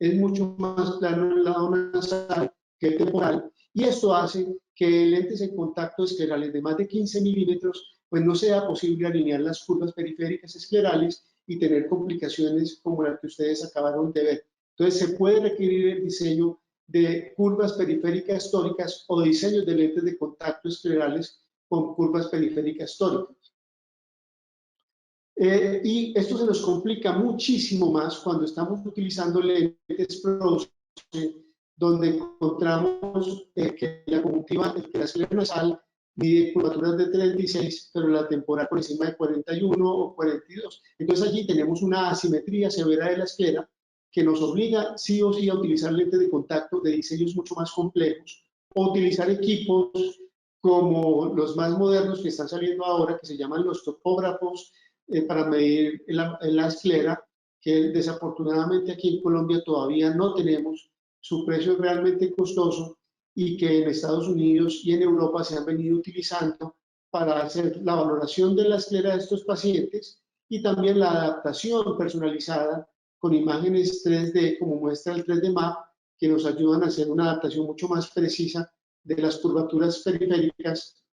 es mucho más plano el lado nasal que el temporal, y esto hace que lentes en contacto esclerales de más de 15 milímetros, pues no sea posible alinear las curvas periféricas esclerales y tener complicaciones como las que ustedes acabaron de ver. Entonces se puede requerir el diseño de curvas periféricas tóricas o diseños de lentes de contacto esclerales con curvas periféricas tóricas. Y esto se nos complica muchísimo más cuando estamos utilizando lentes PROS, donde encontramos que la conjuntiva, que la esclera nasal mide curvaturas de 36, pero la temporal por encima de 41 o 42. Entonces allí tenemos una asimetría severa de la esclera que nos obliga sí o sí a utilizar lentes de contacto de diseños mucho más complejos o utilizar equipos como los más modernos que están saliendo ahora, que se llaman los topógrafos, para medir la esclera, que desafortunadamente aquí en Colombia todavía no tenemos. Su precio es realmente costoso y que en Estados Unidos y en Europa se han venido utilizando para hacer la valoración de la esclera de estos pacientes y también la adaptación personalizada con imágenes 3D, como muestra el 3D Map, que nos ayudan a hacer una adaptación mucho más precisa de las curvaturas periféricas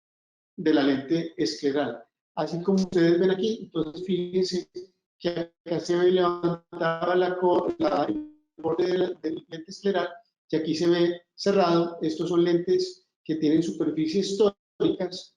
de la lente escleral. Así como ustedes ven aquí, entonces fíjense que acá se ve levantada el borde del lente escleral, y aquí se ve cerrado. Estos son lentes que tienen superficies tóricas,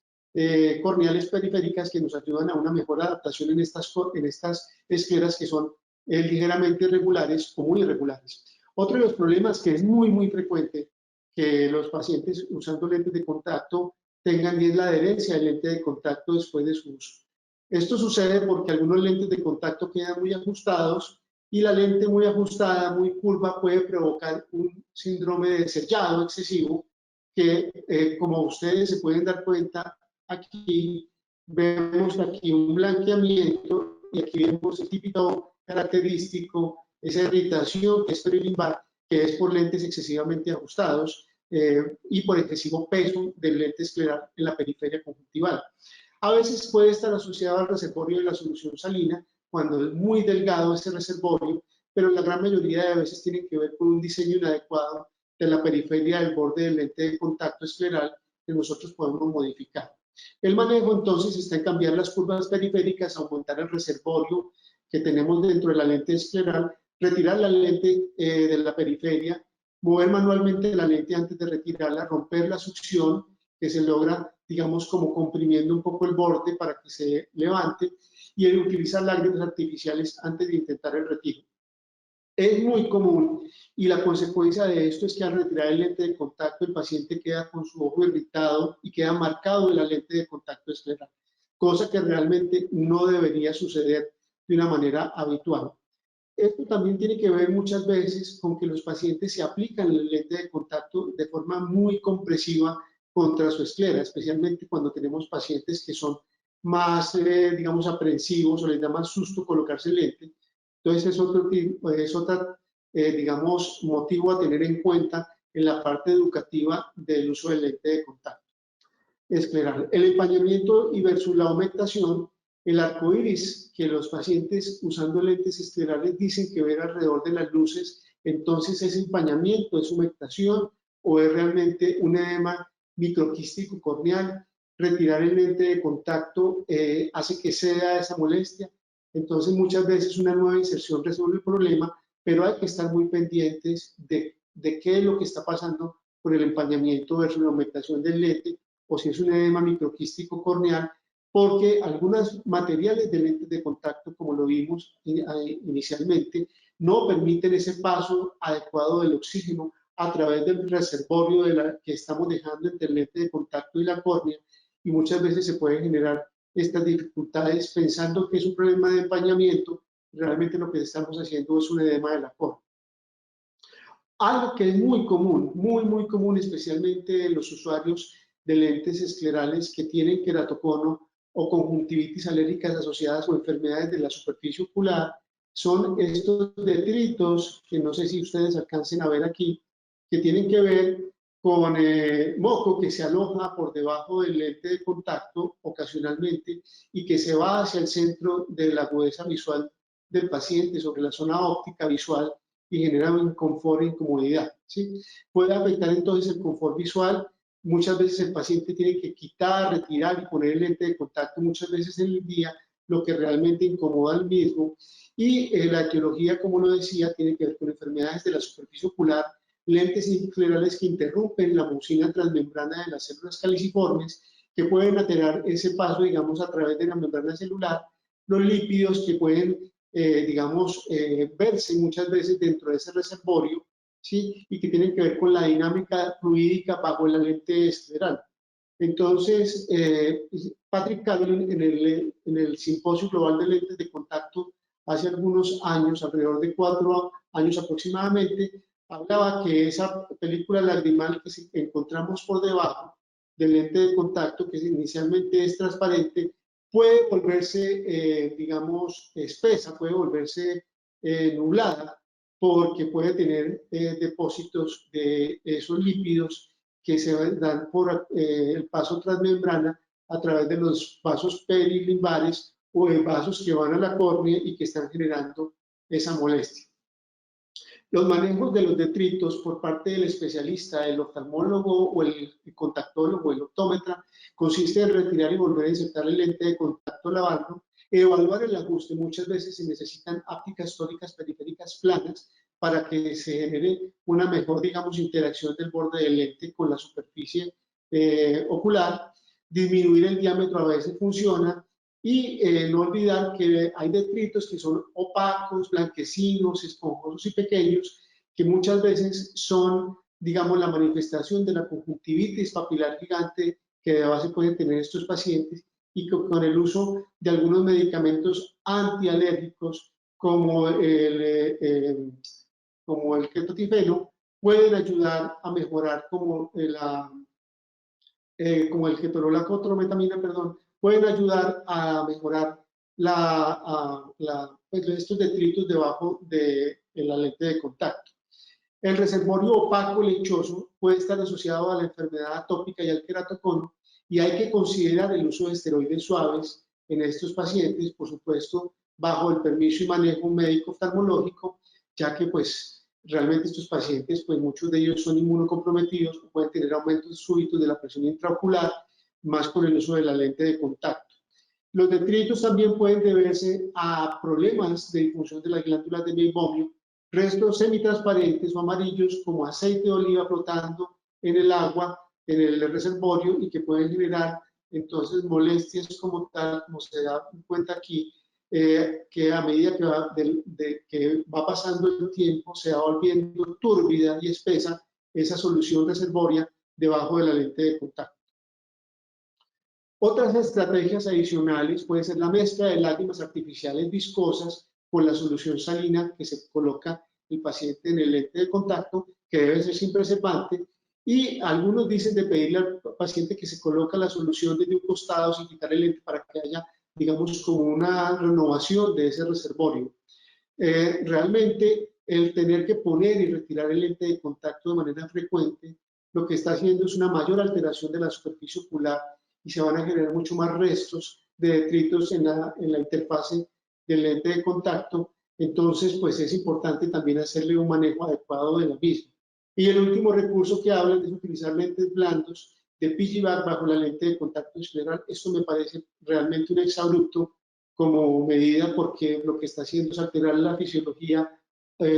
corneales periféricas, que nos ayudan a una mejor adaptación en estas escleras que son ligeramente irregulares o muy irregulares. Otro de los problemas que es muy frecuente que los pacientes usando lentes de contacto tengan es la adherencia del lente de contacto después de su uso. Esto sucede porque algunos lentes de contacto quedan muy ajustados y la lente muy ajustada, muy curva, puede provocar un síndrome de sellado excesivo que, como ustedes se pueden dar cuenta, aquí vemos aquí un blanqueamiento y aquí vemos el típico característico, esa irritación que es perilimbar, que es por lentes excesivamente ajustados y por excesivo peso del lente escleral en la periferia conjuntival. A veces puede estar asociado al reservorio de la solución salina, cuando es muy delgado ese reservorio, pero la gran mayoría de veces tiene que ver con un diseño inadecuado de la periferia del borde del lente de contacto escleral que nosotros podemos modificar. El manejo entonces está en cambiar las curvas periféricas, aumentar el reservorio que tenemos dentro de la lente escleral, retirar la lente de la periferia, mover manualmente la lente antes de retirarla, romper la succión que se logra, digamos, como comprimiendo un poco el borde para que se levante, y utilizar lágrimas artificiales antes de intentar el retiro. Es muy común y la consecuencia de esto es que al retirar el lente de contacto el paciente queda con su ojo irritado y queda marcado en la lente de contacto escleral, cosa que realmente no debería suceder de una manera habitual. Esto también tiene que ver muchas veces con que los pacientes se aplican el lente de contacto de forma muy compresiva contra su esclera, especialmente cuando tenemos pacientes que son más, digamos, aprensivos o les da más susto colocarse el lente. Entonces es otro digamos, motivo a tener en cuenta en la parte educativa del uso del lente de contacto escleral. El empañamiento y versus la humectación, el arco iris que los pacientes usando lentes esclerales dicen que ver alrededor de las luces, entonces es empañamiento, es humectación o es realmente un edema microquístico corneal. Retirar el lente de contacto hace que ceda esa molestia. Entonces muchas veces una nueva inserción resuelve el problema, pero hay que estar muy pendientes de qué es lo que está pasando con el empañamiento versus la humectación del lente, o si es un edema microquístico corneal, porque algunos materiales de lentes de contacto, como lo vimos inicialmente, no permiten ese paso adecuado del oxígeno a través del reservorio que estamos dejando entre el lente de contacto y la córnea, y muchas veces se pueden generar estas dificultades pensando que es un problema de empañamiento, realmente lo que estamos haciendo es un edema de la córnea. Algo que es muy común, especialmente en los usuarios de lentes esclerales que tienen queratocono o conjuntivitis alérgicas asociadas o enfermedades de la superficie ocular, son estos detritos, que no sé si ustedes alcancen a ver aquí, que tienen que ver con moco que se aloja por debajo del lente de contacto ocasionalmente y que se va hacia el centro de la agudeza visual del paciente, sobre la zona óptica visual, y genera un inconfort e incomodidad, ¿sí? Puede afectar entonces el confort visual. Muchas veces el paciente tiene que quitar, retirar y poner el lente de contacto muchas veces en el día, lo que realmente incomoda al mismo. Y la etiología, como lo decía, tiene que ver con enfermedades de la superficie ocular, lentes esclerales que interrumpen la mucina transmembrana de las células caliciformes, que pueden alterar ese paso, digamos, a través de la membrana celular, los lípidos que pueden digamos, verse muchas veces dentro de ese reservorio, ¿sí? Y que tienen que ver con la dinámica fluídica bajo la lente escleral. Entonces, Patrick Cadwell en el Simposio Global de Lentes de Contacto hace algunos años, alrededor de 4 años aproximadamente, hablaba que esa película lagrimal que encontramos por debajo del lente de contacto, que inicialmente es transparente, puede volverse, digamos, espesa, puede volverse nublada, porque puede tener depósitos de esos lípidos que se dan por el paso transmembrana a través de los vasos perilimbares o de vasos que van a la córnea y que están generando esa molestia. Los manejos de los detritos por parte del especialista, el oftalmólogo o el contactólogo o el optómetra, consiste en retirar y volver a insertar el lente de contacto lavando, evaluar el ajuste. Muchas veces se necesitan ópticas tóricas periféricas planas para que se genere una mejor, digamos, interacción del borde del lente con la superficie ocular. Disminuir el diámetro a veces funciona. Y no olvidar que hay detritos que son opacos, blanquecinos, esponjosos y pequeños, que muchas veces son, digamos, la manifestación de la conjuntivitis papilar gigante que de base pueden tener estos pacientes, y que con el uso de algunos medicamentos antialérgicos como el ketotifeno pueden ayudar a mejorar como el ketorolacotrometamina, perdón, pueden ayudar a mejorar pues estos detritos debajo de la lente de contacto. El reservorio opaco lechoso puede estar asociado a la enfermedad atópica y al queratocono, y hay que considerar el uso de esteroides suaves en estos pacientes, por supuesto, bajo el permiso y manejo médico oftalmológico, ya que pues realmente estos pacientes, pues muchos de ellos son inmunocomprometidos, pueden tener aumentos súbitos de la presión intraocular, más con el uso de la lente de contacto. Los detritos también pueden deberse a problemas de disfunción de las glándulas de meibomio, restos semitransparentes o amarillos como aceite de oliva flotando en el agua, en el reservorio, y que pueden generar entonces molestias como tal, como se da cuenta aquí, que a medida que va pasando el tiempo se va volviendo túrbida y espesa esa solución reservoria debajo de la lente de contacto. Otras estrategias adicionales puede ser la mezcla de lágrimas artificiales viscosas con la solución salina que se coloca el paciente en el lente de contacto, que debe ser sin preservante, y algunos dicen de pedirle al paciente que se coloca la solución desde un costado sin quitar el lente para que haya, digamos, como una renovación de ese reservorio. Realmente el tener que poner y retirar el lente de contacto de manera frecuente, lo que está haciendo es una mayor alteración de la superficie ocular, y se van a generar mucho más restos de detritos en la interfase del lente de contacto. Entonces, pues es importante también hacerle un manejo adecuado de la misma. Y el último recurso que hablan es utilizar lentes blandos de piggyback bajo la lente de contacto escleral. Esto me parece realmente un exabrupto como medida, porque lo que está haciendo es alterar la fisiología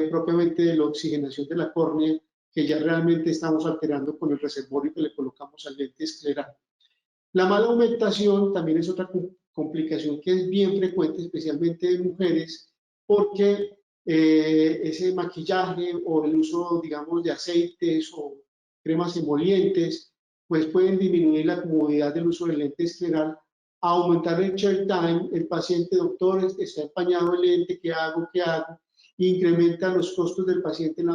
propiamente de la oxigenación de la córnea, que ya realmente estamos alterando con el reservorio que le colocamos al lente escleral. La mala aumentación también es otra complicación que es bien frecuente, especialmente en mujeres, porque ese maquillaje o el uso, digamos, de aceites o cremas emolientes, pues pueden disminuir la comodidad del uso del lente escleral, aumentar el chair time. El paciente, doctor, está empañado el lente, ¿qué hago? ¿Qué hago? Incrementa los costos del paciente en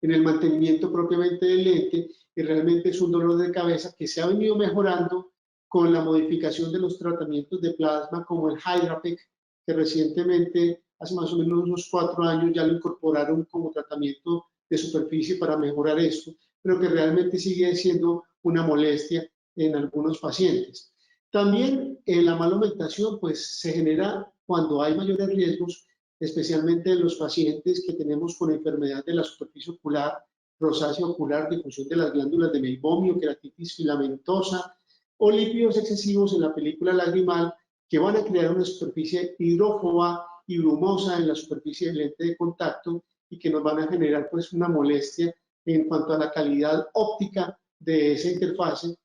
el mantenimiento propiamente del lente, y realmente es un dolor de cabeza que se ha venido mejorando con la modificación de los tratamientos de plasma como el HydraPEC, que recientemente, hace más o menos unos 4 años, ya lo incorporaron como tratamiento de superficie para mejorar esto, pero que realmente sigue siendo una molestia en algunos pacientes. También la mala aumentación pues se genera cuando hay mayores riesgos, especialmente en los pacientes que tenemos con enfermedad de la superficie ocular, rosácea ocular, disfunción de las glándulas de meibomio, queratitis filamentosa o lípidos excesivos en la película lagrimal, que van a crear una superficie hidrófoba y brumosa en la superficie del lente de contacto, y que nos van a generar pues una molestia en cuanto a la calidad óptica de esa interfase,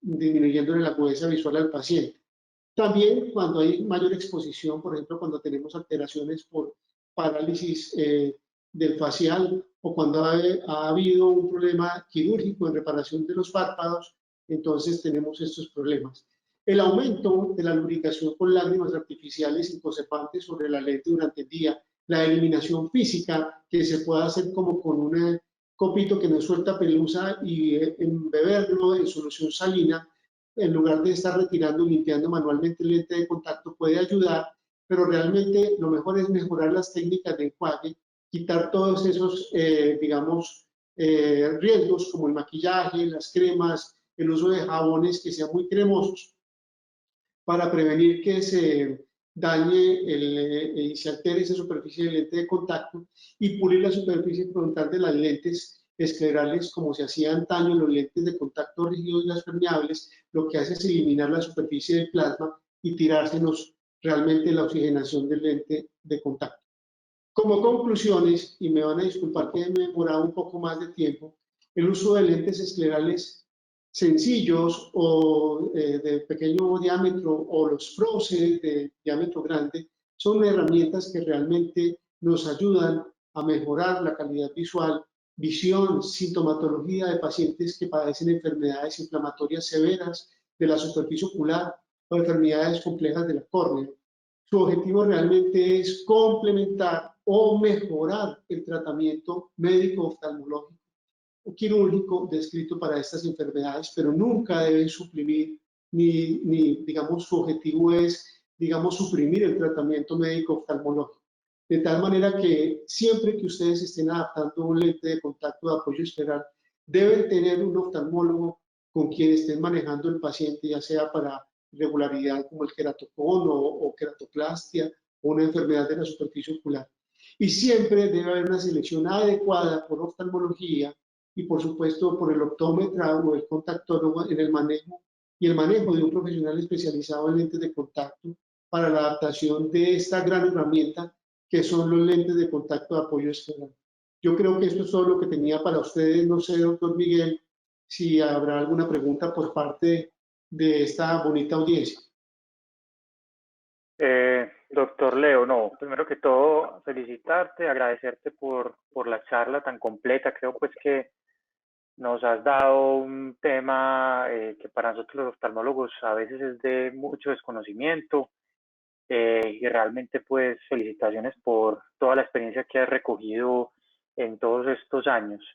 disminuyéndole la agudeza visual al paciente. También cuando hay mayor exposición, por ejemplo, cuando tenemos alteraciones por parálisis del facial, o cuando ha habido un problema quirúrgico en reparación de los párpados, entonces tenemos estos problemas. El aumento de la lubricación con lágrimas artificiales inconservantes sobre la lente durante el día, la eliminación física que se puede hacer como con un copito que nos suelta pelusa y embeberlo en solución salina, en lugar de estar retirando y limpiando manualmente el lente de contacto, puede ayudar, pero realmente lo mejor es mejorar las técnicas de enjuague, quitar todos esos, digamos, riesgos como el maquillaje, las cremas, el uso de jabones que sean muy cremosos, para prevenir que se dañe y se altere esa superficie del lente de contacto y pulir la superficie frontal de las lentes esclerales como se hacía antaño en los lentes de contacto rígidos y las permeables. Lo que hace es eliminar la superficie del plasma y tirársenos realmente la oxigenación del lente de contacto. Como conclusiones, y me van a disculpar que me he demorado un poco más de tiempo, el uso de lentes esclerales sencillos o de pequeño diámetro o los FROSE de diámetro grande son herramientas que realmente nos ayudan a mejorar la calidad visual, visión, sintomatología de pacientes que padecen enfermedades inflamatorias severas de la superficie ocular o enfermedades complejas de la córnea. Su objetivo realmente es complementar o mejorar el tratamiento médico oftalmológico o quirúrgico descrito para estas enfermedades, pero nunca deben suprimir digamos, su objetivo es, digamos, suprimir el tratamiento médico oftalmológico. De tal manera que siempre que ustedes estén adaptando un lente de contacto de apoyo escleral, deben tener un oftalmólogo con quien estén manejando el paciente, ya sea para irregularidad como el queratocono o queratoplastia o una enfermedad de la superficie ocular. Y siempre debe haber una selección adecuada por oftalmología y por supuesto por el optómetra o el contactólogo en el manejo y el manejo de un profesional especializado en lentes de contacto para la adaptación de esta gran herramienta que son los lentes de contacto de apoyo escleral. Yo creo que esto es todo lo que tenía para ustedes. No sé, doctor Miguel, si habrá alguna pregunta por parte de esta bonita audiencia. Doctor Leo, no, primero que todo felicitarte, agradecerte por la charla tan completa. Creo pues que nos has dado un tema que para nosotros los oftalmólogos a veces es de mucho desconocimiento y realmente pues felicitaciones por toda la experiencia que has recogido en todos estos años.